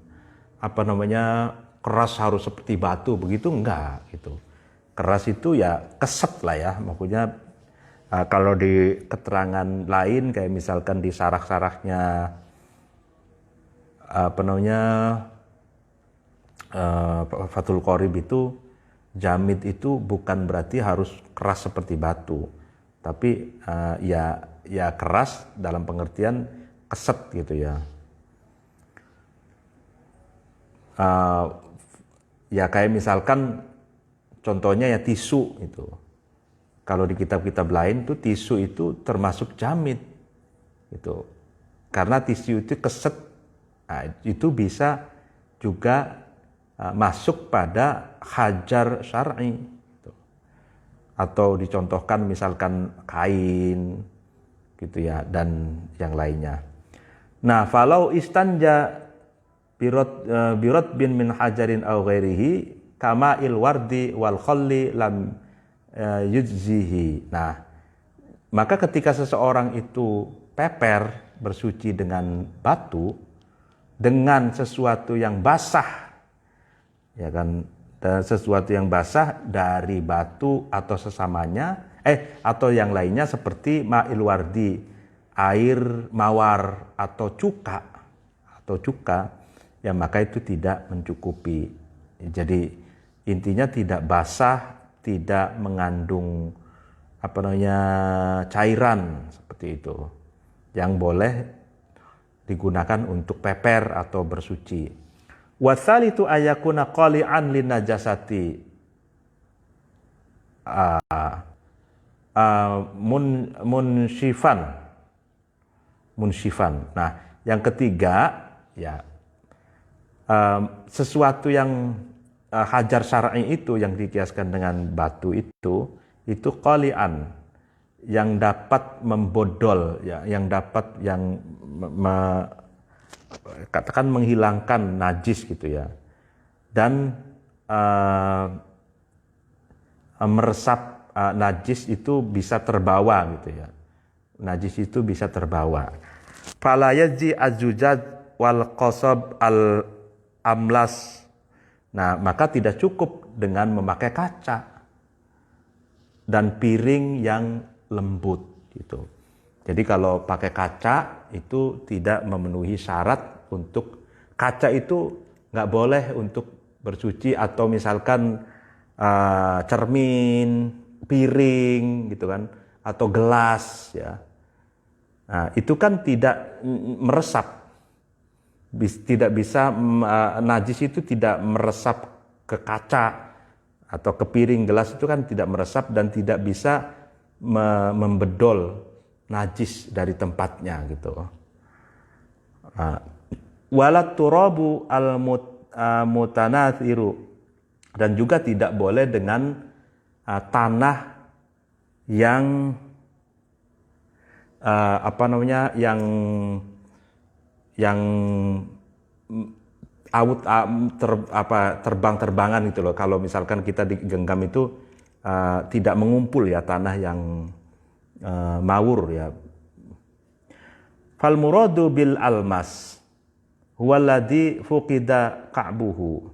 keras harus seperti batu begitu, enggak gitu. Keras itu ya keset lah ya, maksudnya kalau di keterangan lain kayak misalkan di sarah-sarahnya Fathul Qorib itu, jamid itu bukan berarti harus keras seperti batu, tapi ya keras dalam pengertian keset gitu ya. Ya kayak misalkan contohnya ya tisu itu. Kalau di kitab-kitab lain tuh tisu itu termasuk jamid gitu. Karena tisu itu keset, nah, itu bisa juga masuk pada hajar syar'i gitu. Atau dicontohkan misalkan kain gitu ya, dan yang lainnya. Nah, falau istanja birot bin min hajarin aw ghairihi kama il wardi wal khalli lam yujzihi. Nah, maka ketika seseorang itu bersuci dengan batu, dengan sesuatu yang basah, ya kan, sesuatu yang basah dari batu atau sesamanya, atau yang lainnya seperti ma'il wardi, air mawar atau cuka, ya maka itu tidak mencukupi. Jadi intinya tidak basah, tidak mengandung cairan seperti itu, yang boleh digunakan untuk peper atau bersuci. Wasalitu ayakuna qali'an lin najasati munsifan. Nah, yang ketiga ya sesuatu yang hajar syar'i itu yang dikiaskan dengan batu itu qali'an, yang dapat membodol ya, yang dapat katakan menghilangkan najis gitu ya, dan meresap najis itu bisa terbawa gitu ya, najis itu bisa terbawa. Fala yaji azujad wal qasab al amlas. Nah, maka tidak cukup dengan memakai kaca dan piring yang lembut gitu. Jadi kalau pakai kaca itu tidak memenuhi syarat untuk, kaca itu nggak boleh untuk bersuci, atau misalkan cermin, piring gitu kan, atau gelas ya. Nah, itu kan tidak meresap, tidak bisa, najis itu tidak meresap ke kaca atau ke piring, gelas itu kan tidak meresap dan tidak bisa membedol najis dari tempatnya gitu. Walat turabu al mutanathiru, dan juga tidak boleh dengan tanah yang terbang-terbangan gitu loh. Kalau misalkan kita digenggam itu tidak mengumpul ya, tanah yang mawur ya. Fal muradu bil almas huwaladzi fuqida ka'buhu.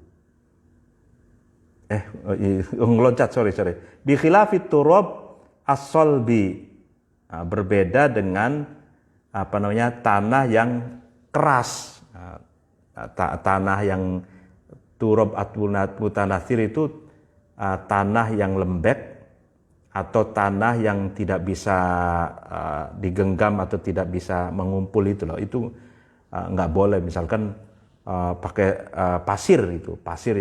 Ngeloncat, sorry. Bi khilafit turab as-salbi. Berbeda dengan tanah yang keras, tanah yang turab mutanathir itu tanah yang lembek atau tanah yang tidak bisa digenggam atau tidak bisa mengumpul itu loh. Itu nggak boleh. Misalkan pakai pasir itu, pasir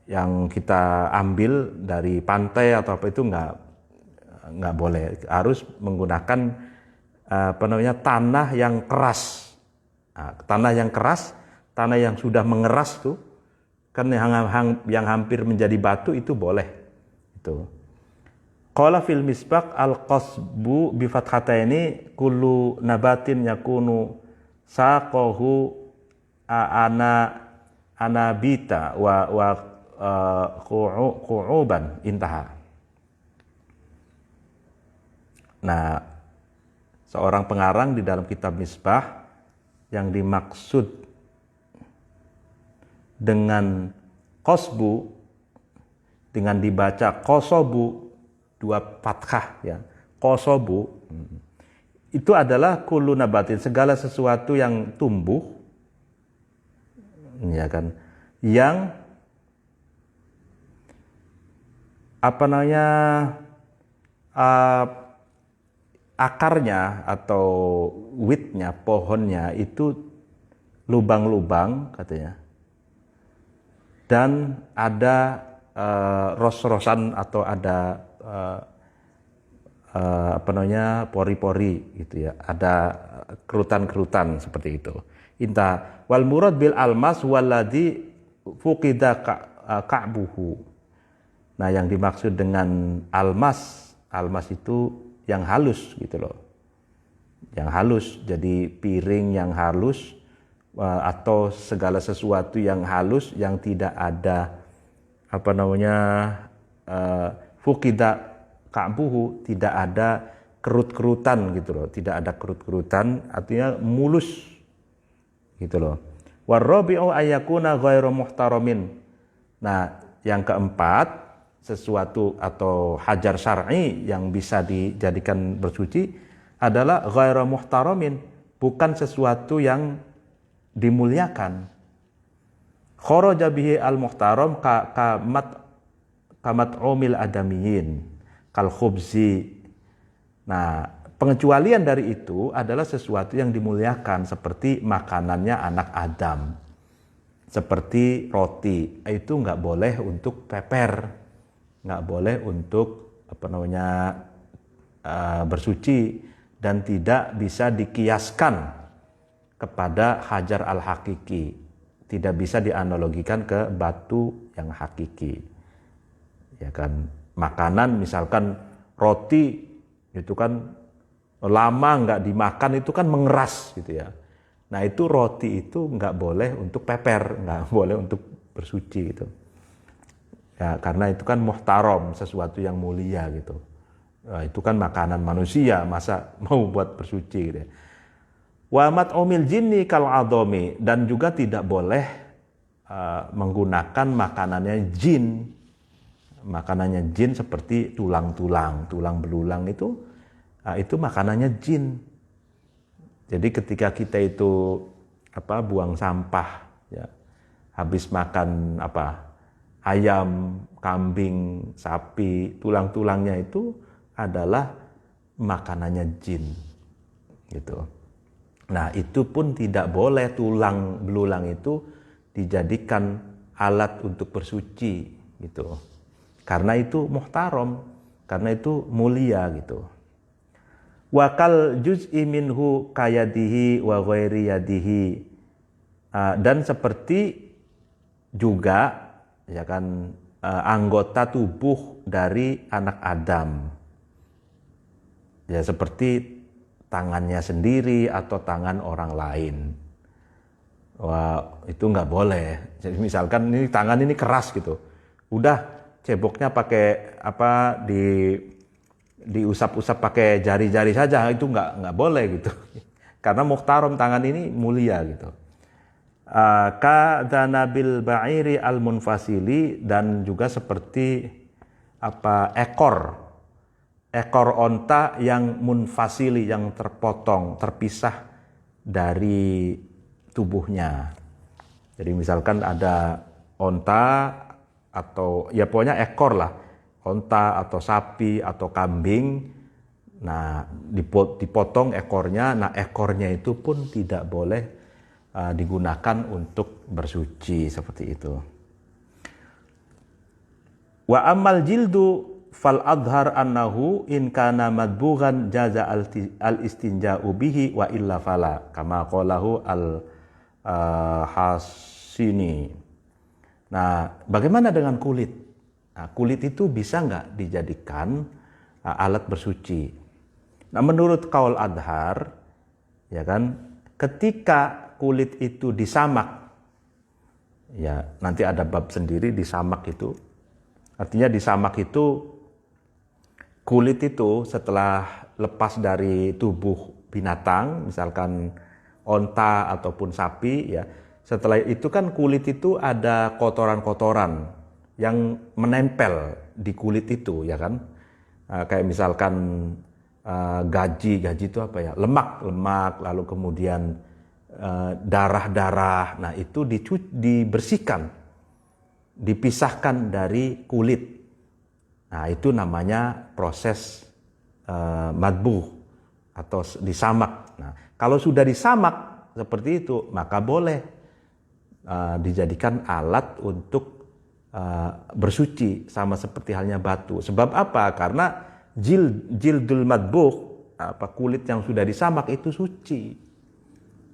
yang kita ambil dari pantai atau apa itu nggak boleh. Harus menggunakan tanah yang keras. Tanah yang keras, tanah yang sudah mengeras tuh, kan yang hampir menjadi batu itu boleh. Itu. Qala fil misbah al-qasbu bi fathataini kullu nabatin yakunu saqahu anabita wa qu'uban intaha. Nah, seorang pengarang di dalam kitab Misbah yang dimaksud dengan qasbu dengan dibaca qasabu, dua fathah ya. Qasabu itu adalah kullu nabatin, segala sesuatu yang tumbuh ya kan, yang akarnya atau widnya, pohonnya itu lubang-lubang katanya, dan ada ros-rosan atau ada pori-pori gitu ya, ada kerutan-kerutan seperti itu. Inta wal murad bil almas walladhi fuqida ka'buhu. Nah, yang dimaksud dengan almas itu yang halus gitu loh. Yang halus, jadi piring yang halus atau segala sesuatu yang halus yang tidak ada fuqida ka'buhu, tidak ada kerut-kerutan gitu loh, tidak ada kerut-kerutan, artinya mulus gitu loh. Warabi'u ayyakuna ghairu muhtaramin. Nah, yang keempat, sesuatu atau hajar syar'i yang bisa dijadikan bersuci adalah ghairu muhtaramin, bukan sesuatu yang dimuliakan. Kharaja bihi al-muhtaram kamat umil adamiyin kal khubzi. Nah, pengecualian dari itu adalah sesuatu yang dimuliakan seperti makanannya anak Adam, seperti roti. Itu nggak boleh untuk peper, nggak boleh untuk bersuci, dan tidak bisa dikiaskan kepada hajar al-hakiki, tidak bisa dianalogikan ke batu yang hakiki. Ya kan, makanan misalkan roti itu kan lama nggak dimakan itu kan mengeras gitu ya. Nah, itu roti itu nggak boleh untuk peper, nggak boleh untuk bersuci gitu. Ya, karena itu kan muhtaram, sesuatu yang mulia gitu. Nah, itu kan makanan manusia, masa mau buat bersuci gitu ya. Wa mat'umil jinni kal adami, dan juga tidak boleh menggunakan makanannya jin. Makanannya jin seperti tulang belulang itu makanannya jin. Jadi ketika kita itu buang sampah ya, habis makan ayam, kambing, sapi, tulang-tulangnya itu adalah makanannya jin gitu. Nah, itu pun tidak boleh tulang belulang itu dijadikan alat untuk bersuci gitu. Karena itu muhtaram, karena itu mulia gitu. Wa kal juz'i minhu kayadihi wa ghairi yadihi. Dan seperti juga ya kan anggota tubuh dari anak Adam. Ya, seperti tangannya sendiri atau tangan orang lain. Wah, itu nggak boleh. Jadi misalkan ini tangan ini keras gitu. Udah ceboknya pakai diusap-usap pakai jari-jari saja, itu nggak boleh gitu. Karena muhtaram, tangan ini mulia gitu. Kadanabil ba'iri al-munfasili, dan juga seperti ekor onta yang munfasili, yang terpotong, terpisah dari tubuhnya. Jadi misalkan ada onta atau ya pokoknya ekor lah, onta atau sapi atau kambing. Nah, dipotong ekornya. Nah, ekornya itu pun tidak boleh digunakan untuk bersuci seperti itu. Wa amal jildu fal adhar annahu in kana madbughan jaza al istinja'u bihi wa illa fala kama qalahu al hasini. Nah, bagaimana dengan kulit? Nah, kulit itu bisa nggak dijadikan alat bersuci? Nah, menurut kaul adhar, ya kan, ketika kulit itu disamak, ya nanti ada bab sendiri disamak itu. Artinya disamak itu kulit itu setelah lepas dari tubuh binatang, misalkan onta ataupun sapi, ya. Setelah itu kan kulit itu ada kotoran-kotoran yang menempel di kulit itu, ya kan. Kayak misalkan gaji itu apa ya? Lemak, lalu kemudian darah-darah. Nah, itu dibersihkan, dipisahkan dari kulit. Nah, itu namanya proses madbuh atau disamak. Nah, kalau sudah disamak seperti itu, maka boleh dijadikan alat untuk bersuci, sama seperti halnya batu. Sebab apa? Karena jildul madbuh, kulit yang sudah disamak itu suci.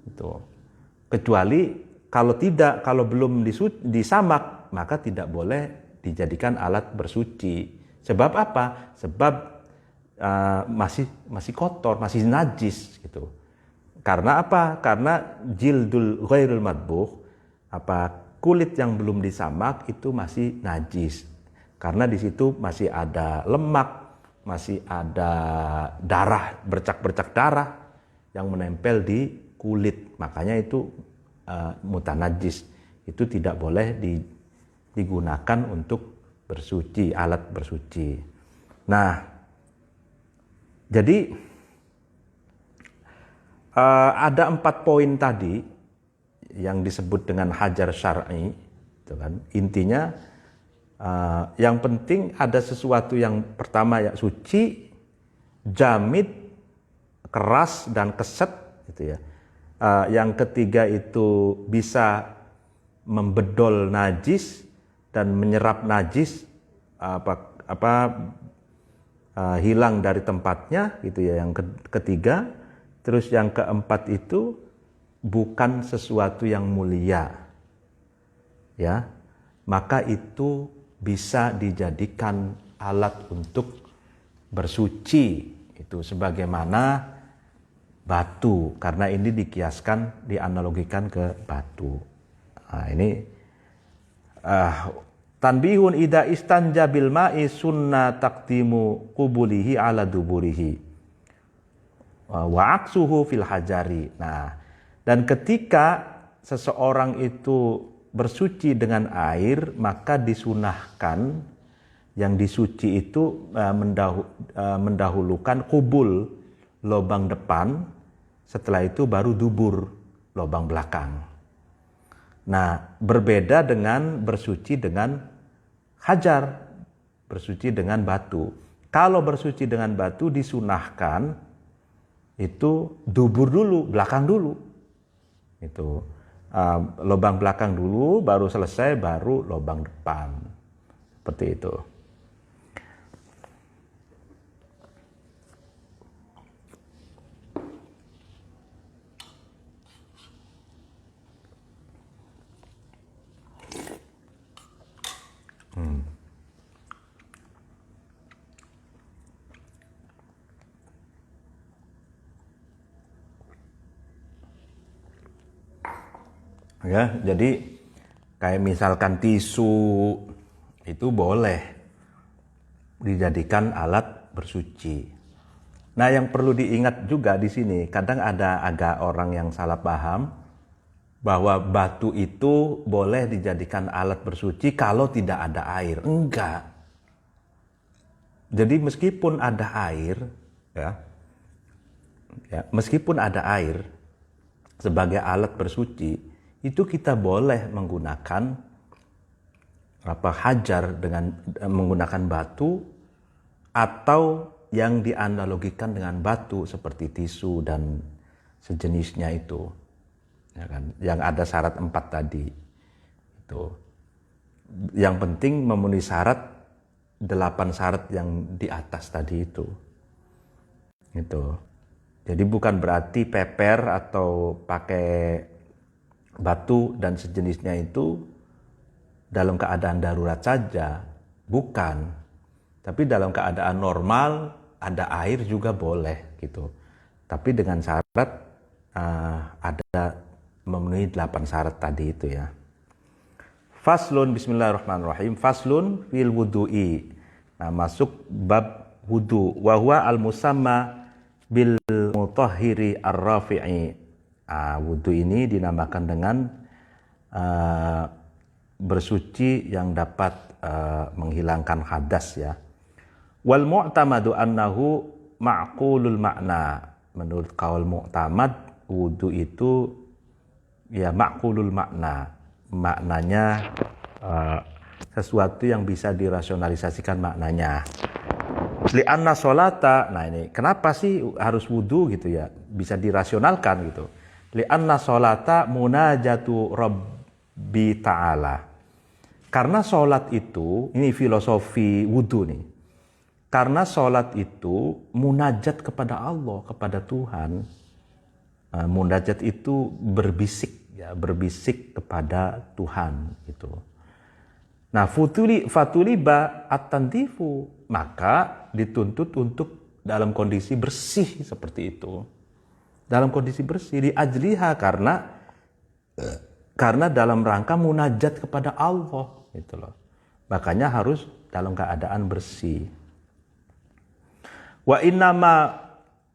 Itu. Kecuali kalau belum disamak, maka tidak boleh dijadikan alat bersuci. Sebab apa? Sebab masih kotor, masih najis gitu. Karena apa? Karena jildul ghairul madbuh, kulit yang belum disamak itu masih najis. Karena di situ masih ada lemak, masih ada darah, bercak-bercak darah yang menempel di kulit. Makanya itu mutanajis. Itu tidak boleh digunakan untuk bersuci, alat bersuci. Nah, jadi ada 4 poin tadi yang disebut dengan hajar syar'i, itu kan. Intinya yang penting ada sesuatu yang pertama ya suci, jamid, keras dan keset, gitu ya. Yang ketiga itu bisa membedol najis dan menyerap najis, hilang dari tempatnya, gitu ya. Yang ketiga, terus yang keempat itu bukan sesuatu yang mulia, ya, maka itu bisa dijadikan alat untuk bersuci, itu sebagaimana batu, karena ini dikiaskan, dianalogikan ke batu. Nah, ini tanbihun ida istanja bil ma'i sunna taqdimu qubulihi ala duburihi wa aksuhu fil hajari. Nah, dan ketika seseorang itu bersuci dengan air, maka disunahkan yang disuci itu mendahulukan kubul, lubang depan, setelah itu baru dubur, lubang belakang. Nah, berbeda dengan bersuci dengan hajar, bersuci dengan batu. Kalau bersuci dengan batu disunahkan itu dubur dulu, belakang dulu. Itu lubang belakang dulu, baru selesai, baru lubang depan. Seperti itu. Ya, jadi kayak misalkan tisu itu boleh dijadikan alat bersuci. Nah, yang perlu diingat juga di sini, kadang ada agak orang yang salah paham bahwa batu itu boleh dijadikan alat bersuci kalau tidak ada air. Enggak. Jadi meskipun ada air, ya meskipun ada air sebagai alat bersuci, itu kita boleh menggunakan hajar dengan menggunakan batu atau yang dianalogikan dengan batu seperti tisu dan sejenisnya itu, ya kan? Yang ada syarat 4 tadi itu. Yang penting memenuhi syarat 8 syarat yang di atas tadi itu. Gitu. Jadi bukan berarti peper atau pakai batu dan sejenisnya itu dalam keadaan darurat saja, bukan. Tapi dalam keadaan normal ada air juga boleh gitu. Tapi dengan syarat ada memenuhi 8 syarat tadi itu ya. Faslun, bismillahirrahmanirrahim. Faslun fil wudu'i. Nah, masuk bab wudu. Wa huwa al-musamma bil mutahhiri ar-rafi'i. Wudu ini dinamakan dengan bersuci yang dapat menghilangkan hadas ya. Wal mu'tamadu annahu ma'qulul makna. Menurut kaul mu'tamad, wudu itu ya ma'qulul makna. Maknanya sesuatu yang bisa dirasionalisasikan maknanya. Li'anna sholata, nah ini kenapa sih harus wudu gitu ya, bisa dirasionalkan gitu. Li'anna sholata munajatu Rabbi ta'ala. Karena sholat itu, ini filosofi wudu nih. Karena sholat itu munajat kepada Allah, kepada Tuhan. Munajat itu berbisik, ya, berbisik kepada Tuhan gitu. Nah, fatuliba at-tandifu, maka dituntut untuk dalam kondisi bersih seperti itu. Dalam kondisi bersih di ajliha karena dalam rangka munajat kepada Allah gitu loh. Makanya harus dalam keadaan bersih. Wa innama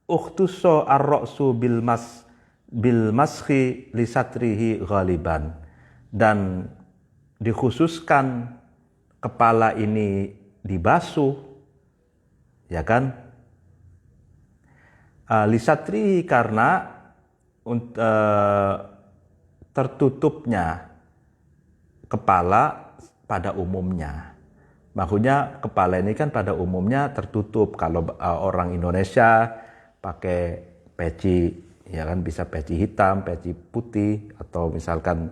ukhtuso ar-ra'su bil maskhi li satrihi ghaliban, dan dikhususkan kepala ini dibasuh, ya kan, li satrihi karena tertutupnya kepala pada umumnya. Maksudnya kepala ini kan pada umumnya tertutup. Kalau orang Indonesia pakai peci, ya kan, bisa peci hitam, peci putih, atau misalkan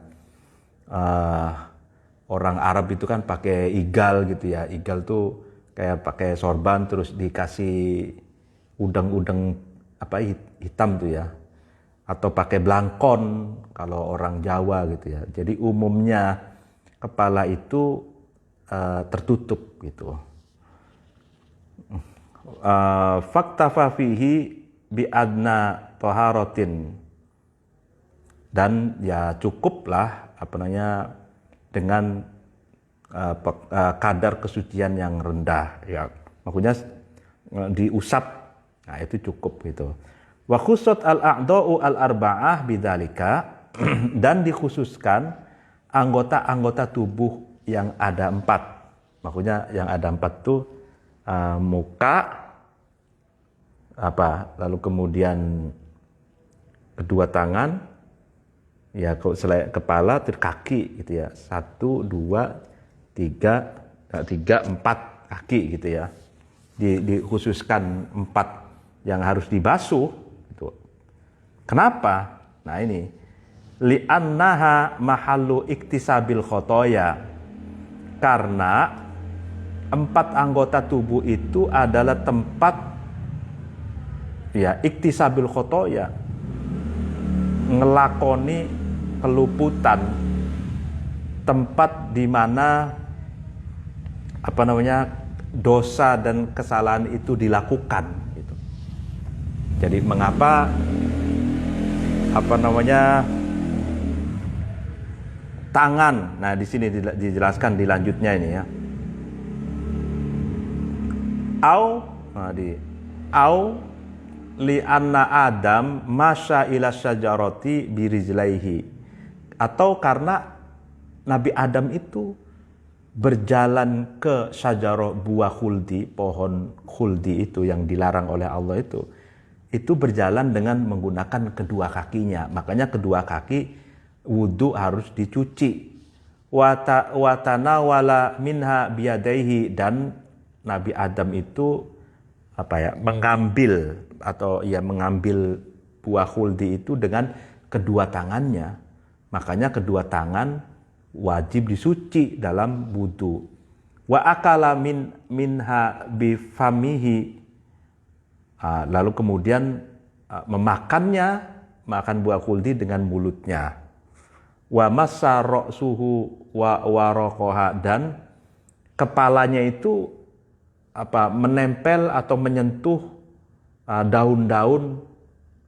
orang Arab itu kan pakai igal gitu ya. Igal tuh kayak pakai sorban terus dikasih udang-udang hitam tuh ya. Atau pakai blangkon kalau orang Jawa gitu ya. Jadi umumnya kepala itu tertutup gitu. Faktafa fihi bi adna taharatin, dan ya cukuplah dengan kadar kesucian yang rendah ya. Maksudnya diusap, nah itu cukup gitu. Wa khussat al-a'dha'u al-arba'ah bidzalika, dan dikhususkan anggota-anggota tubuh yang ada 4. Maksudnya yang ada 4 tuh muka, lalu kemudian kedua tangan, ya selain kepala, terus kaki gitu ya. 1, 2, 3, 4 kaki gitu ya. Dikhususkan 4 yang harus dibasuh gitu. Kenapa? Nah ini li'annaha mahallu iktisabil khotoya, karena 4 anggota tubuh itu adalah tempat ya iktisabil khotoya, ngelakoni keluputan, tempat di mana dosa dan kesalahan itu dilakukan gitu. Jadi mengapa tangan, nah di sini dijelaskan di lanjutnya ini ya. Au li anna Adam masya ila syajarati birijlaihi, atau karena Nabi Adam itu berjalan ke syajarah buah khuldi, pohon khuldi itu yang dilarang oleh Allah itu berjalan dengan menggunakan kedua kakinya. Makanya kedua kaki wudu harus dicuci. Watanawala minha biyadaihi, dan Nabi Adam itu mengambil buah khuldi itu dengan kedua tangannya. Makanya kedua tangan wajib disuci dalam wudu. Wa akala minha bifamihi, lalu kemudian makan buah khuldi dengan mulutnya. Wa massa ra'suhu wa waraqaha, dan kepalanya itu menempel atau menyentuh daun-daun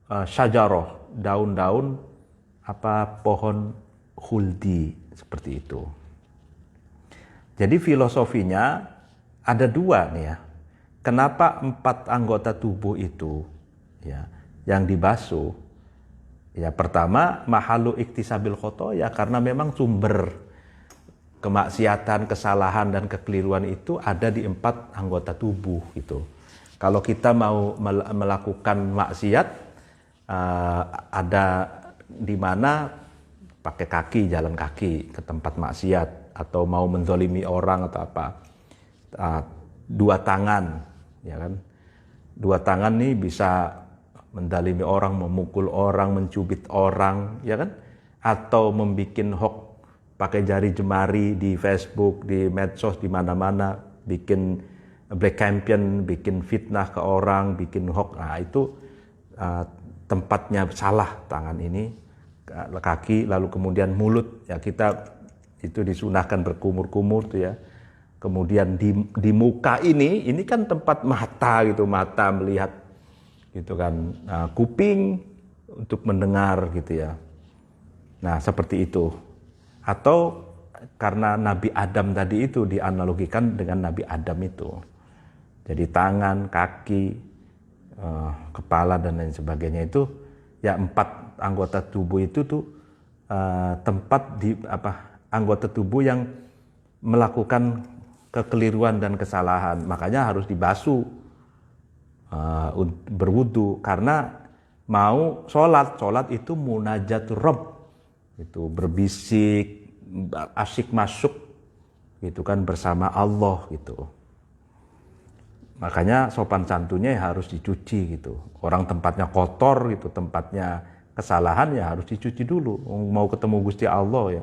syajarah, daun-daun pohon khuldi, seperti itu. Jadi filosofinya ada dua nih ya. Kenapa 4 anggota tubuh itu ya yang dibasuh? Ya, pertama mahalu iktisabil khotoya, karena memang sumber kemaksiatan, kesalahan dan kekeliruan itu ada di 4 anggota tubuh gitu. Kalau kita mau melakukan maksiat, ada di mana pakai kaki, jalan kaki ke tempat maksiat, atau mau menzalimi orang atau apa, 2 tangan, ya kan? 2 tangan nih bisa mendalimi orang, memukul orang, mencubit orang, ya kan? Atau membikin hoax pakai jari jemari di Facebook, di medsos, di mana-mana, bikin black campaign, bikin fitnah ke orang, bikin hoax. Nah, itu tempatnya salah tangan ini, kaki, lalu kemudian mulut. Ya, kita itu disunahkan berkumur-kumur tuh ya. Kemudian di muka ini kan tempat mata gitu, mata melihat gitu kan, kuping untuk mendengar gitu ya. Nah, seperti itu. Atau karena Nabi Adam tadi itu dianalogikan dengan Nabi Adam itu. Jadi tangan, kaki, kepala dan lain sebagainya itu ya 4 anggota tubuh itu tuh tempat anggota tubuh yang melakukan kekeliruan dan kesalahan. Makanya harus dibasuh, berwudu, karena mau sholat itu munajat Rabb, itu berbisik, asyik masuk gitu kan bersama Allah gitu. Makanya sopan santunnya ya harus dicuci gitu. Orang tempatnya kotor gitu, tempatnya kesalahan ya harus dicuci dulu. Mau ketemu Gusti Allah ya,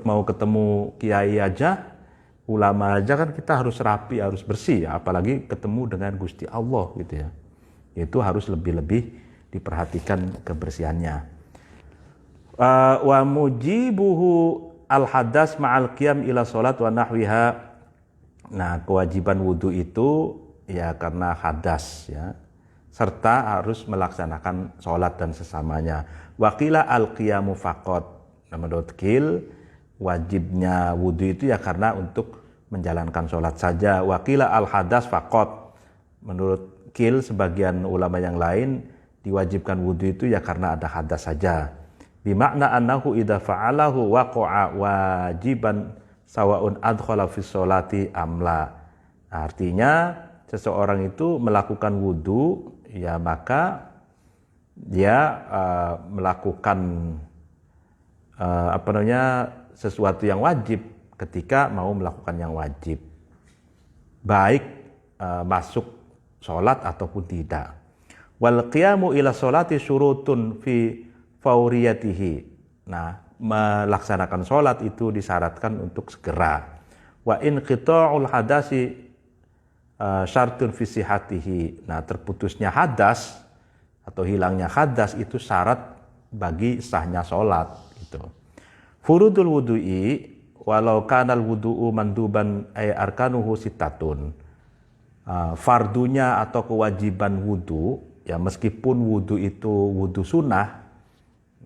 mau ketemu kiai aja, ulama aja kan kita harus rapi, harus bersih ya. Apalagi ketemu dengan Gusti Allah gitu ya. Itu harus lebih-lebih diperhatikan kebersihannya. Wa mujibuhu al-hadas ma'al qiyam ila sholat wa nahwiha. Nah, kewajiban wudhu itu ya karena hadas ya, serta harus melaksanakan sholat dan sesamanya. Wakila al-qiyamu faqat. Nah, menurut Qil, wajibnya wudhu itu ya karena untuk menjalankan sholat saja. Wakila al-hadas faqat. Menurut Qil, sebagian ulama yang lain, diwajibkan wudhu itu ya karena ada hadas saja. Bimakna annahu idza fa'alahu waqa'a wajiban sawaun adkhala fi sholati amla. Artinya seseorang itu melakukan wudhu ya maka dia melakukan sesuatu yang wajib ketika mau melakukan yang wajib, baik masuk sholat ataupun tidak. Wal qiyamu ila sholati syurutun fi fauriyatihi. Nah, melaksanakan sholat itu disyaratkan untuk segera. Wa in qita'ul hadasi syartun fi sihatihi. Nah, terputusnya hadas atau hilangnya hadas itu syarat bagi sahnya sholat gitu. Furudul wudu'i walau kanal wudu'u manduban ay arkanuhu sitatun. Fardunya atau kewajiban wudu ya, meskipun wudu itu wudu sunnah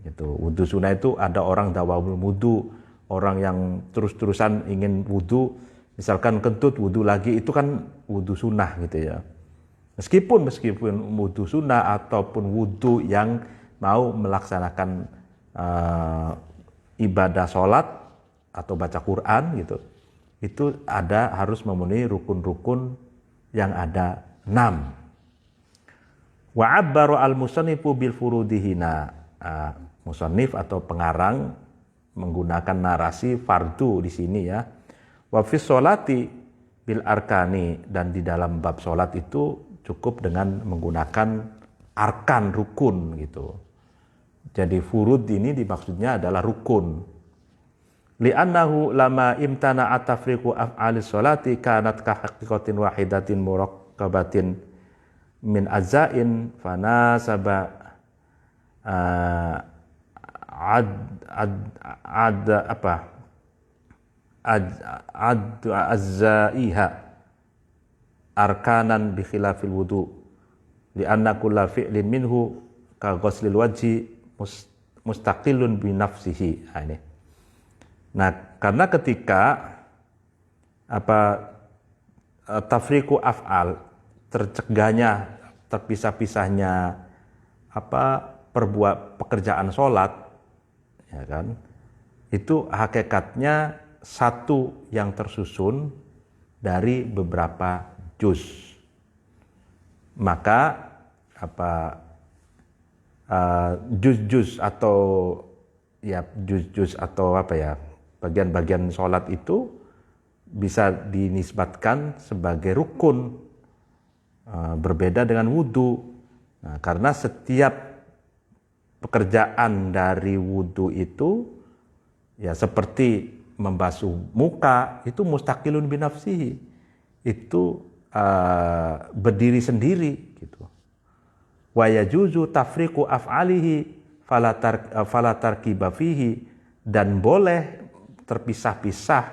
gitu. Wudu sunnah itu ada orang dawamul wudu, orang yang terus-terusan ingin wudu, misalkan kentut wudu lagi, itu kan wudu sunnah gitu ya. Meskipun wudu sunnah ataupun wudu yang mau melaksanakan ibadah sholat atau baca Quran gitu, itu harus memenuhi rukun-rukun yang ada 6. Wa abbaru al-musannifu bil furudihina. musannif atau pengarang menggunakan narasi fardu di sini ya. Wa fi sholati bil arkani, dan di dalam bab sholat itu cukup dengan menggunakan arkan, rukun gitu. Jadi furud ini dimaksudnya adalah rukun. Li'annahu lama imtana atafriqu af'alis sholati kanat kahaqiqatin wahidatin muraqqabatin min azain fanasaba azzaiha arkanan bi khilafil wudu li'anna kulla fi'lin minhu ka ghuslil wajhi mustaqillun bi nafsihi. Nah, karena ketika tafriqu af'al, tercegahnya, terpisah-pisahnya pekerjaan sholat, ya kan? Itu hakikatnya satu yang tersusun dari beberapa juz. Maka juz-juz atau bagian-bagian sholat itu bisa dinisbatkan sebagai rukun, berbeda dengan wudu. Nah, karena setiap pekerjaan dari wudu itu ya seperti membasuh muka, itu mustaqilun binafsihi, itu berdiri sendiri gitu. Wa yajuzu tafriqu af'alihi fala tarkiba fihi, dan boleh terpisah-pisah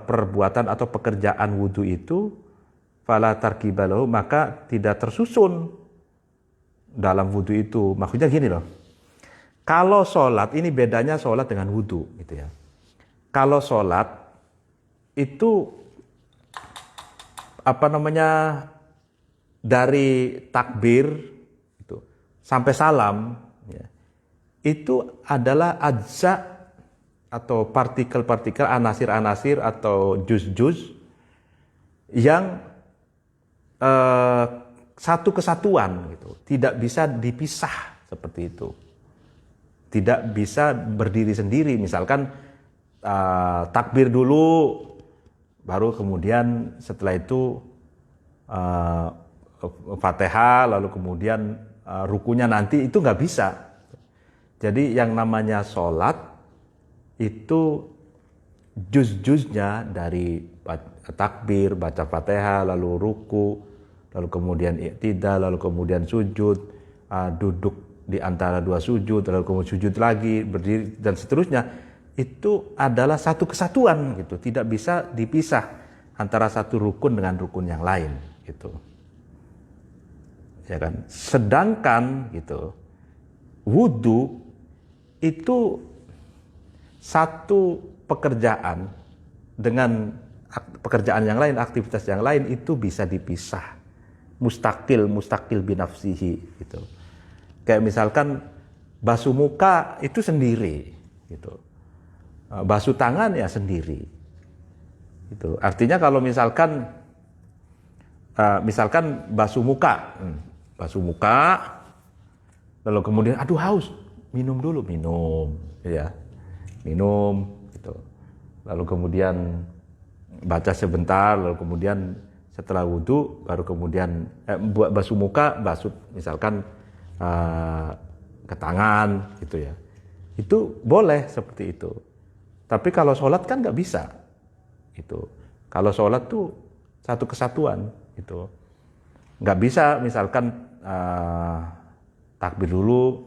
perbuatan atau pekerjaan wudu itu, fala tarkiba lahu, maka tidak tersusun dalam wudu itu. Maksudnya gini loh, kalau sholat, ini bedanya sholat dengan wudu gitu ya. Kalau sholat itu dari takbir itu sampai salam ya, itu adalah ajza atau partikel-partikel, anasir-anasir atau juz-juz yang satu kesatuan gitu, tidak bisa dipisah seperti itu, tidak bisa berdiri sendiri. Misalkan takbir dulu, baru kemudian setelah itu Fatihah, lalu kemudian rukunya nanti, itu nggak bisa. Jadi yang namanya sholat itu juz-juznya dari takbir, baca Fatihah, lalu ruku, lalu kemudian i'tidal, lalu kemudian sujud, duduk di antara dua sujud, lalu kemudian sujud lagi, berdiri, dan seterusnya. Itu adalah satu kesatuan gitu, tidak bisa dipisah antara satu rukun dengan rukun yang lain gitu. Ya kan? Sedangkan gitu, wudu itu satu pekerjaan dengan pekerjaan yang lain, aktivitas yang lain itu bisa dipisah, mustaqil binafsihi gitu. Kayak misalkan basuh muka itu sendiri gitu, basuh tangan ya sendiri gitu. Artinya kalau misalkan basuh muka, lalu kemudian aduh haus, minum dulu, ya, minum gitu. Lalu kemudian baca sebentar, lalu kemudian setelah wudhu baru kemudian basuh muka, basuh misalkan ke tangan gitu ya. Itu boleh seperti itu. Tapi kalau sholat kan nggak bisa. Itu kalau sholat tuh satu kesatuan gitu. Nggak bisa misalkan takbir dulu,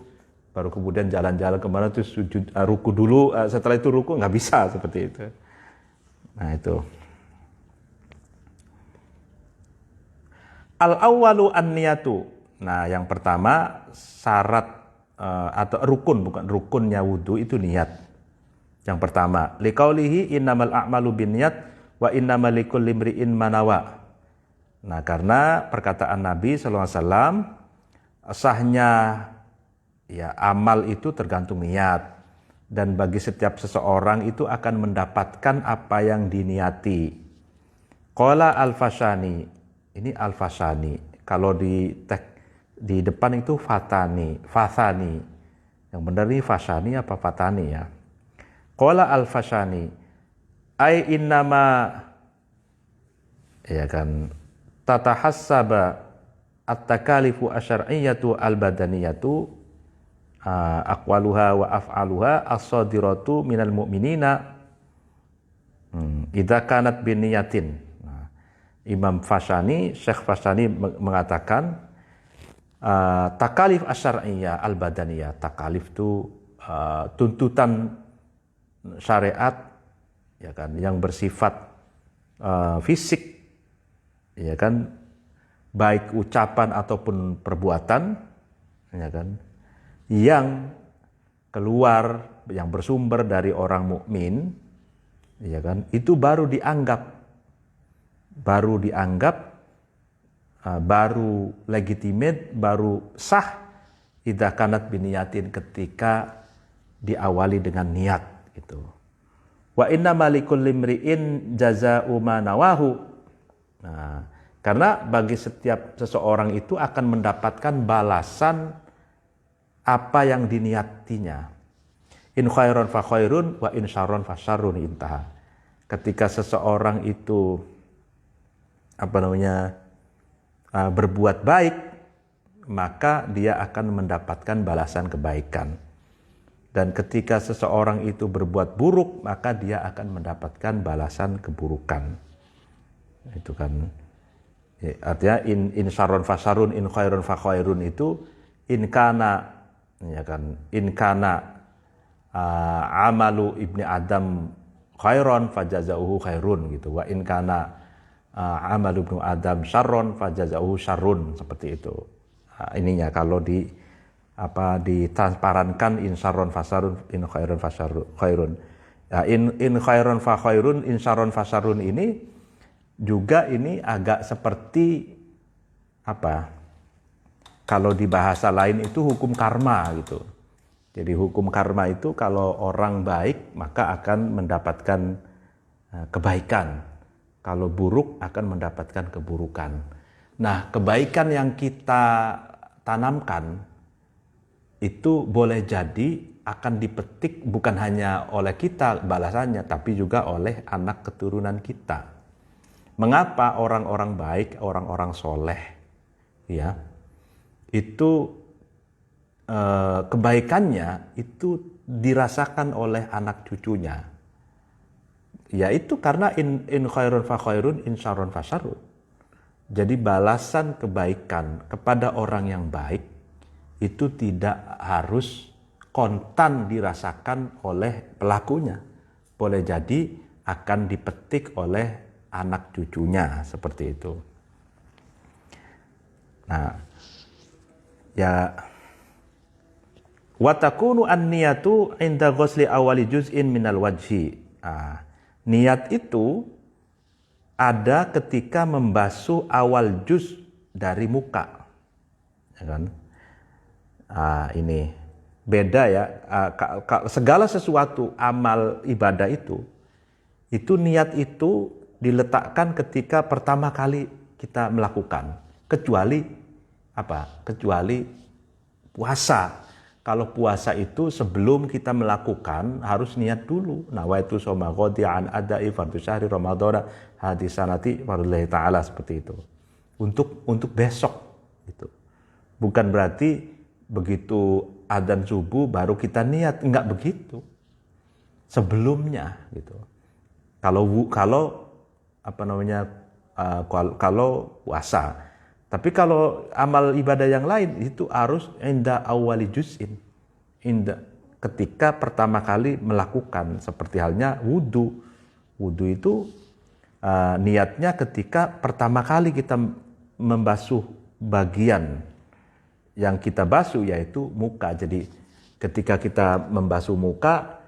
baru kemudian jalan-jalan kemana tuh sujud, ruku dulu, setelah itu ruku, nggak bisa seperti itu. Nah itu. Al-awwalu an-niyatu. Nah yang pertama syarat atau rukun, bukan rukunnya wudu itu niat. Yang pertama, liqaulihi innamal a'malu binniyat wa innamal likulli imri'in ma nawa. Nah, karena perkataan Nabi SAW, sahnya ya amal itu tergantung niat, dan bagi setiap seseorang itu akan mendapatkan apa yang diniati. Qala Al-Fashani, ini Al-Fashani, kalau di Di depan itu fathani. Yang benar ini fashani apa fathani ya. Qala al-fashani ai innama ya kan tatahassaba at-takalifu asyar'iyyatu al-badaniyatu aqwaluha wa af'aluha as-sadiratu minal mu'minina idza kanat biniyatin. Imam Fashani, Syekh Fashani mengatakan takalif asyar'iyyah al-badaniyah. Takalif itu tuntutan syariat ya kan yang bersifat fisik ya kan, baik ucapan ataupun perbuatan ya kan, yang keluar, yang bersumber dari orang mukmin ya kan, itu baru dianggap baru legitimate, baru sah idza kanat biniyatin, ketika diawali dengan niat gitu. Wa inna malikul limri'in jazaa'u ma nawahu. Nah, karena bagi setiap seseorang itu akan mendapatkan balasan apa yang diniatinya. In khairon fa khairun wa in syarron fa syarrun intaha. Ketika seseorang itu berbuat baik, maka dia akan mendapatkan balasan kebaikan. Dan ketika seseorang itu berbuat buruk, maka dia akan mendapatkan balasan keburukan. Itu kan artinya in syarron fa syarrun, in khairon fa khairun itu in kana ya kan, in kana amalu ibni Adam khairon fa jazaohu khairun gitu. Wa in kana amalu ibnu Adam syarron fa jazaohu syarrun, seperti itu. Ininya kalau ditransparankan in syarron fa syarrun, in khairon fa khairun. Ya, in khairon fa khairun, in syarron fa syarrun ini juga ini agak seperti kalau di bahasa lain itu hukum karma gitu. Jadi hukum karma itu kalau orang baik maka akan mendapatkan kebaikan. Kalau buruk akan mendapatkan keburukan. Nah, kebaikan yang kita tanamkan itu boleh jadi akan dipetik bukan hanya oleh kita balasannya, tapi juga oleh anak keturunan kita. Mengapa orang-orang baik, orang-orang soleh, ya, itu kebaikannya itu dirasakan oleh anak cucunya? Yaitu karena in khairun fa khairun, in syarrun fa syarrun. Jadi balasan kebaikan kepada orang yang baik itu tidak harus kontan dirasakan oleh pelakunya. Boleh jadi akan dipetik oleh anak cucunya, seperti itu. Nah, ya, wa takunu an-niyatu 'inda ghusli awali juz'in minal wajhi. Niat itu ada ketika membasuh awal juz dari muka. Ya kan? Ini beda ya. Segala sesuatu amal ibadah itu niat itu diletakkan ketika pertama kali kita melakukan, kecuali kecuali puasa. Kalau puasa itu sebelum kita melakukan harus niat dulu. Nawaitu shoma ghadi an adai fardhu syahri ramadhana hadisanati fardhullahi ta'ala, seperti itu. Untuk besok gitu. Bukan berarti begitu adzan subuh baru kita niat, enggak begitu. Sebelumnya gitu. Kalau puasa. Tapi kalau amal ibadah yang lain itu harus inda awali juz'in. Ketika pertama kali melakukan, seperti halnya wudu. Wudu itu niatnya ketika pertama kali kita membasuh bagian yang kita basuh, yaitu muka. Jadi ketika kita membasuh muka,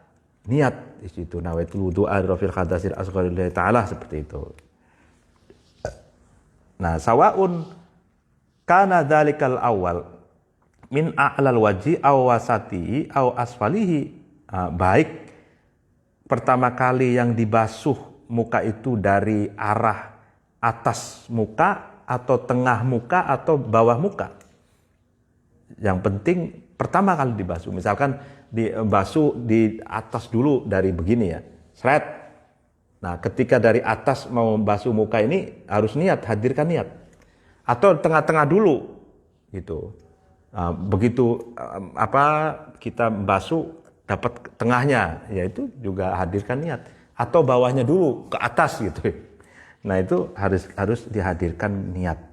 niat di situ nawaitul wudu'a rafil hadasil asghari lillahi ta'ala, seperti itu. Nah, sawaun kana dzalikal awal min a'lal wajhi aw wasatihi aw asfalihi. Baik pertama kali yang dibasuh muka itu dari arah atas muka atau tengah muka atau bawah muka. Yang penting pertama kali dibasuh, misalkan dibasuh di atas dulu dari begini ya, seret. Nah, ketika dari atas mau basuh muka ini harus niat, hadirkan niat. Atau tengah-tengah dulu gitu. Nah, begitu kita basuh dapat tengahnya, yaitu juga hadirkan niat. Atau bawahnya dulu ke atas gitu. Nah, itu harus dihadirkan niat.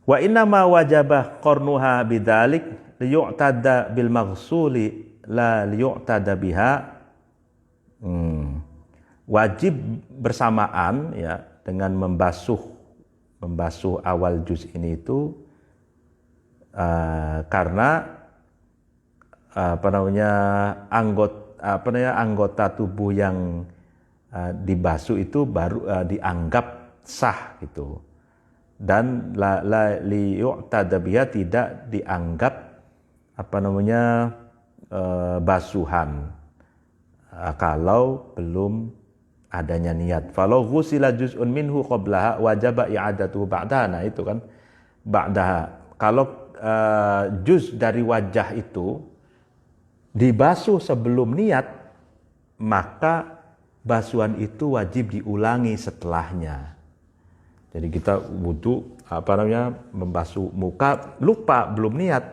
Wa inna ma wajabah qarnuha bidzalik liyu'tada bil maghsuli la liyu'tada biha. Wajib bersamaan ya dengan membasuh awal juz ini itu karena anggota tubuh yang dibasuh itu baru dianggap sah gitu. Dan liyu'tada biha tidak dianggap basuhan kalau belum adanya niat. Falau ghusila juz'un minhu qablaha wajaba i'adatuhu ba'daha. Nah itu kan ba'daha. Kalau juz dari wajah itu dibasuh sebelum niat, maka basuhan itu wajib diulangi setelahnya. Jadi kita wudu membasuh muka lupa belum niat.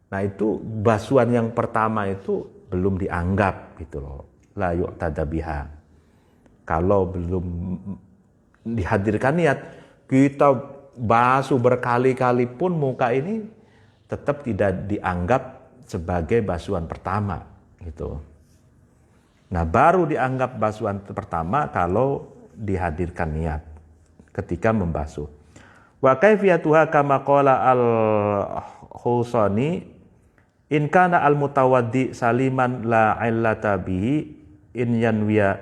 Nah itu basuhan yang pertama itu belum dianggap gitu loh. La yu'tada biha. Kalau belum dihadirkan niat, kita basuh berkali-kali pun muka ini tetap tidak dianggap sebagai basuhan pertama gitu. Nah, baru dianggap basuhan pertama kalau dihadirkan niat ketika membasuh. Wa kaifiyatuha kama qala al-Khusani in kana al-mutawaddi saliman la illata bihi in yanwiya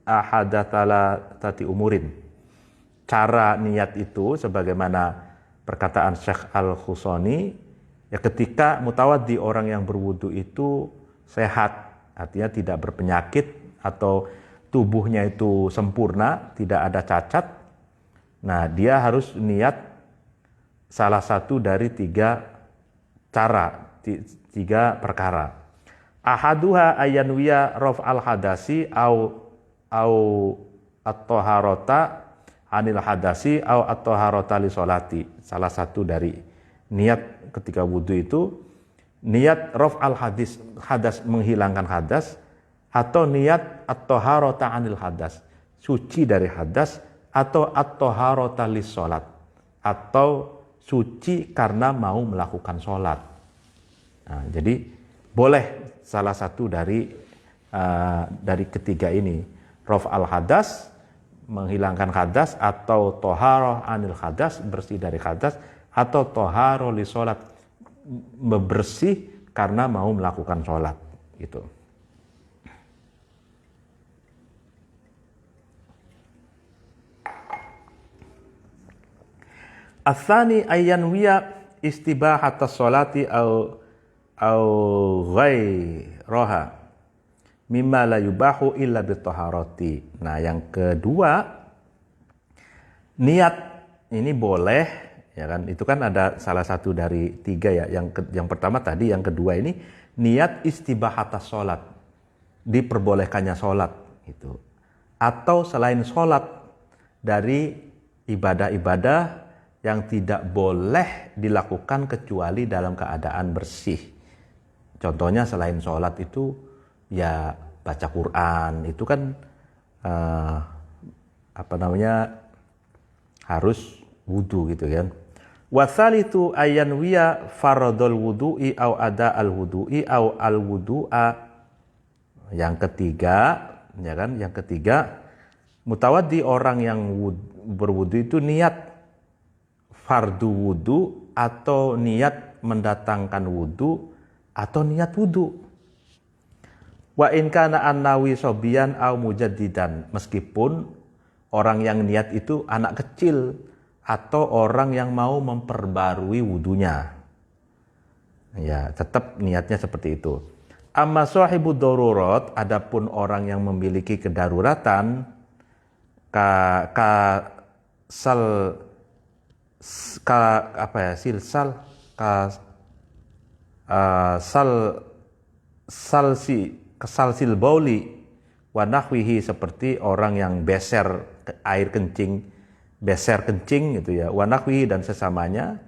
ahadathala tati umurin. Cara niat itu sebagaimana perkataan Syekh Al-Khusani, ya ketika mutawaddi orang yang berwudu itu sehat, artinya tidak berpenyakit atau tubuhnya itu sempurna, tidak ada cacat. Nah, dia harus niat salah satu dari tiga perkara. Ahaduha ayanwiya raf'al hadasi au at-taharata anil hadasi au at-taharata li sholati. Salah satu dari niat ketika wudu itu niat raf'al hadas menghilangkan hadas, atau niat at-taharata anil hadas, suci dari hadas, atau at-taharata li sholat, atau suci karena mau melakukan sholat. Nah, jadi boleh salah satu dari ketiga ini, raf'al hadas menghilangkan hadas, atau toharoh anil hadas bersih dari hadas, atau toharoh li sholat bersih karena mau melakukan sholat gitu. Atsani ayyanwiya istibahatas sholati au ghairaha mimma la yubahu illa bitaharati. Nah, yang kedua, niat ini boleh, ya kan? Itu kan ada salah satu dari tiga ya. Yang pertama tadi, yang kedua ini niat istibahatas sholat, diperbolehkannya sholat gitu. Atau selain sholat dari ibadah-ibadah yang tidak boleh dilakukan kecuali dalam keadaan bersih. Contohnya selain sholat itu ya baca Quran, itu kan harus wudu gitu kan. Wasalitu ayanwiya faradul wudu'i au ada al wudu'i au al wudu'a. Yang ketiga, ya kan, yang ketiga mutawaddi orang yang berwudu itu niat fardu wudu, atau niat mendatangkan wudu, atau niat wudu. Wa in kana annawi sobian au mujaddidan, meskipun orang yang niat itu anak kecil atau orang yang mau memperbarui wudunya, ya tetap niatnya seperti itu. Amma sahibud darurat, adapun orang yang memiliki kedaruratan silsal kesalsil bauli wa nahwihi, seperti orang yang beser air kencing, beser kencing gitu ya, wa nahwihi dan sesamanya.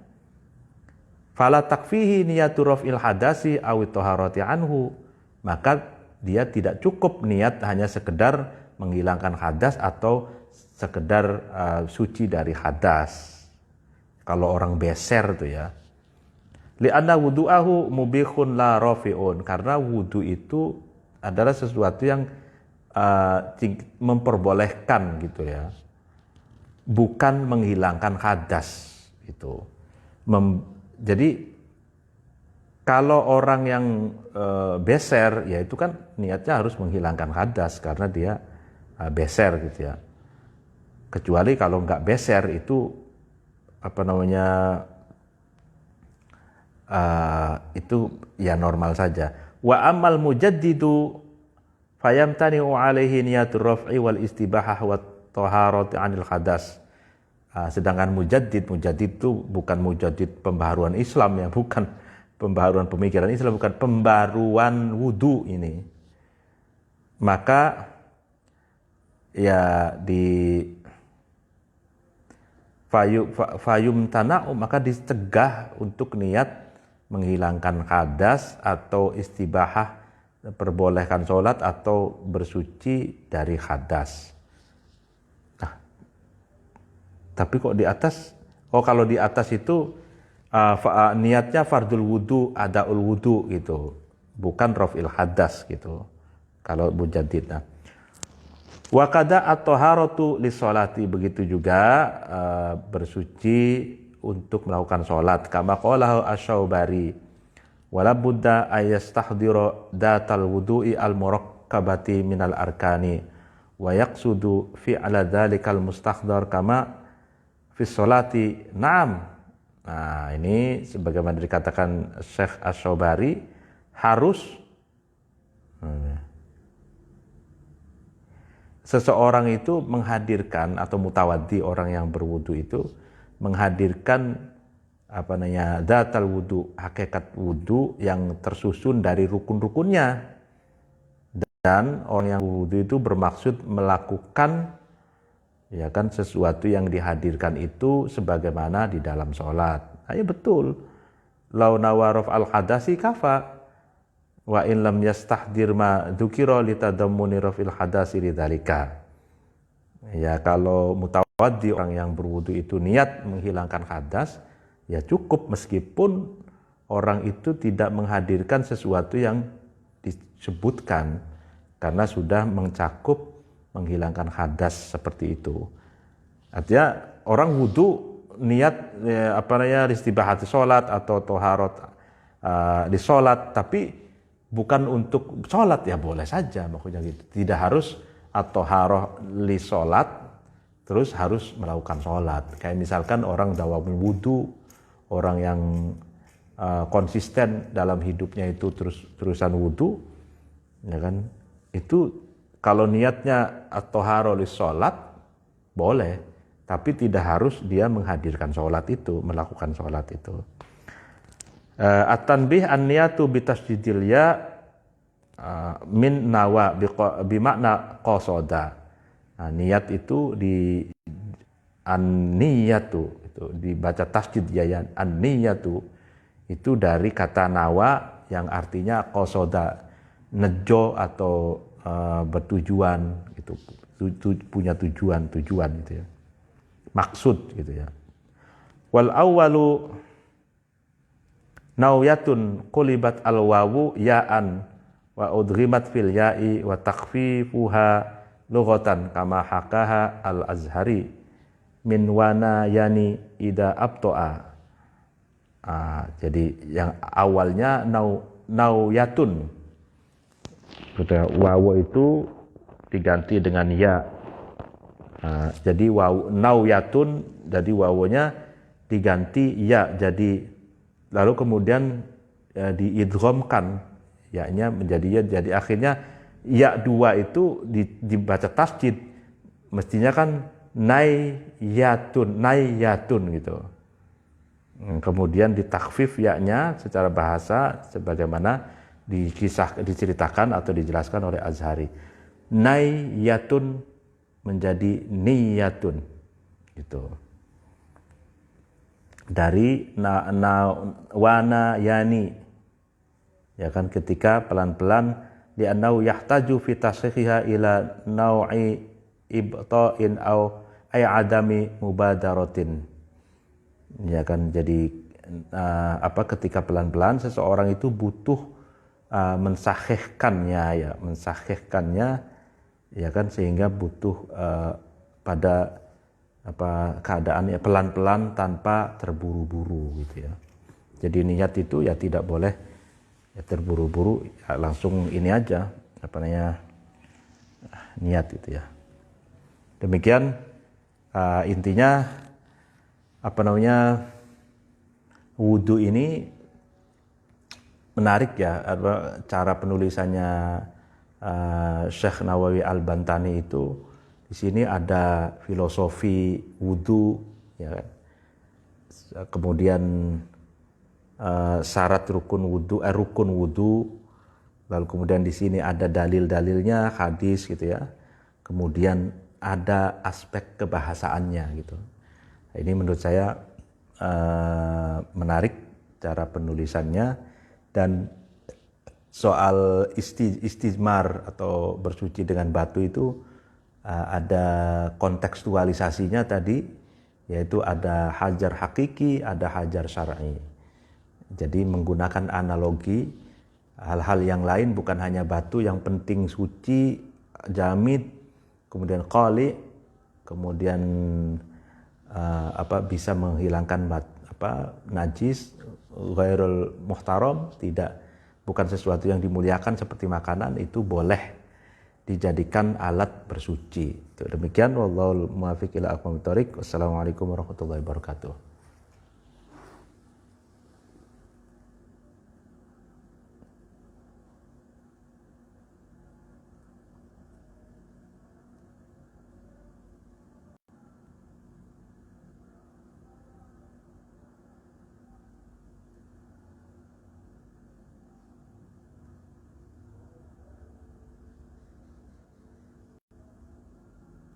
Fala takfihi niyatu raf'il hadasi aw taharati anhu, maka dia tidak cukup niat hanya sekedar menghilangkan hadas atau sekedar suci dari hadas. Kalau orang beser tuh ya. Li'anna wudu'ahu mubikhun la rafi'un, karena wudu itu adalah sesuatu yang memperbolehkan gitu ya, bukan menghilangkan hadas itu. Jadi kalau orang yang beser, ya itu kan niatnya harus menghilangkan hadas karena dia beser gitu ya. Kecuali kalau nggak beser itu itu ya normal saja. Wa amal mujaddidu fayamtani'u alaihi niyatur raf'i wal istibahah wat taharati 'anil hadas. Sedangkan mujaddid itu bukan mujaddid pembaharuan Islam ya, bukan pembaharuan pemikiran Islam, bukan pembaruan wudu ini. Maka ya di fayum tana'u, maka dicegah untuk niat menghilangkan hadas atau istibahah, perbolehkan sholat atau bersuci dari hadas. Nah, tapi kok di atas, kalau di atas itu niatnya fardul wudu, adaul wudu gitu, bukan raf'il hadas gitu. Kalau mujaddid. Nah, wa kada at-taharatu lis-sholati, begitu juga bersuci untuk melakukan sholat. Kama qalahu asy-Syaubari, wala budda ayastahdira datal wudu'i al-murakkabati minal arkani wa yaqsudu fi'ala dzalikal mustahdar kama fi sholati. Naam. Nah, ini sebagaimana dikatakan Syekh Asy-Syaubari, harus seseorang itu menghadirkan, atau mutawaddi, orang yang berwudu itu menghadirkan datal wudu, hakikat wudu yang tersusun dari rukun-rukunnya. Dan orang yang wudu itu bermaksud melakukan ya kan sesuatu yang dihadirkan itu sebagaimana di dalam sholat. Nah, ya betul. Lau nawaraf al hadasi kafa wa in lam yastahdir ma dzukira litadammuni rafil hadasi lidzalika. Ya, kalau mutawaddi, orang yang berwudu itu niat menghilangkan hadas, ya cukup meskipun orang itu tidak menghadirkan sesuatu yang disebutkan, karena sudah mencakup menghilangkan hadas seperti itu. Artinya orang wudu niat istibahati sholat atau toharot di sholat, tapi bukan untuk sholat, ya boleh saja maksudnya gitu. Tidak harus at-toharoh li sholat terus harus melakukan sholat. Kayak misalkan orang dawamul wudu, orang yang konsisten dalam hidupnya itu terusan wudu, ya kan? Itu kalau niatnya at-taharah lis sholat boleh, tapi tidak harus dia menghadirkan sholat itu, melakukan sholat itu. At-tanbih an-niyatu bitasydidil ya min nawa bimakna qasada. Nah, niat itu di an-niyatu itu dibaca tasydid ya, an-niyatu itu dari kata nawa yang artinya qasada, nejo atau bertujuan gitu, punya tujuan gitu ya, maksud gitu ya. Wal awwalu nawyatun qulibat al wawu ya'an wa udghimat fil ya'i wa takhfifuha lughatan kama hakaha al azhari min wana yani ida abto'a. Jadi yang awalnya nawyatun, wawu itu diganti dengan ya. Jadi wawu nawyatun, jadi wawunya diganti ya, jadi lalu kemudian diidghamkan ya-nya menjadi ya, jadi akhirnya ya dua itu dibaca tasydid, mestinya kan nayyatun gitu. Kemudian ditakfif ya-nya secara bahasa sebagaimana diceritakan atau dijelaskan oleh Azhari. Nayyatun menjadi niyatun gitu. Dari wana yani, ya kan, ketika pelan-pelan li'annahu yahtaju fi tashihiha ila nau'i ibta'in au ay adami mubadaratin, ya kan. Jadi ketika pelan-pelan seseorang itu butuh mensahihkannya, ya kan, sehingga butuh pada keadaan ya pelan-pelan tanpa terburu-buru gitu ya. Jadi niat itu ya tidak boleh ya terburu-buru, ya langsung ini aja niat itu ya. Demikian intinya wudhu ini menarik ya, cara penulisannya Syekh Nawawi Al-Bantani itu. Di sini ada filosofi wudhu, ya kan? Kemudian syarat rukun wudhu, lalu kemudian di sini ada dalil-dalilnya, hadis gitu ya. Kemudian ada aspek kebahasaannya gitu. Ini menurut saya menarik cara penulisannya. Dan soal istijmar atau bersuci dengan batu itu ada kontekstualisasinya tadi, yaitu ada hajar hakiki, ada hajar syar'i. Jadi menggunakan analogi hal-hal yang lain, bukan hanya batu, yang penting suci, jamid, kemudian qali, kemudian bisa menghilangkan najis, ghairul muhtaram, bukan sesuatu yang dimuliakan seperti makanan, itu boleh dijadikan alat bersuci. Demikian, wallahul muwaffiq ila aqwamit thoriq. Wassalamualaikum warahmatullahi wabarakatuh.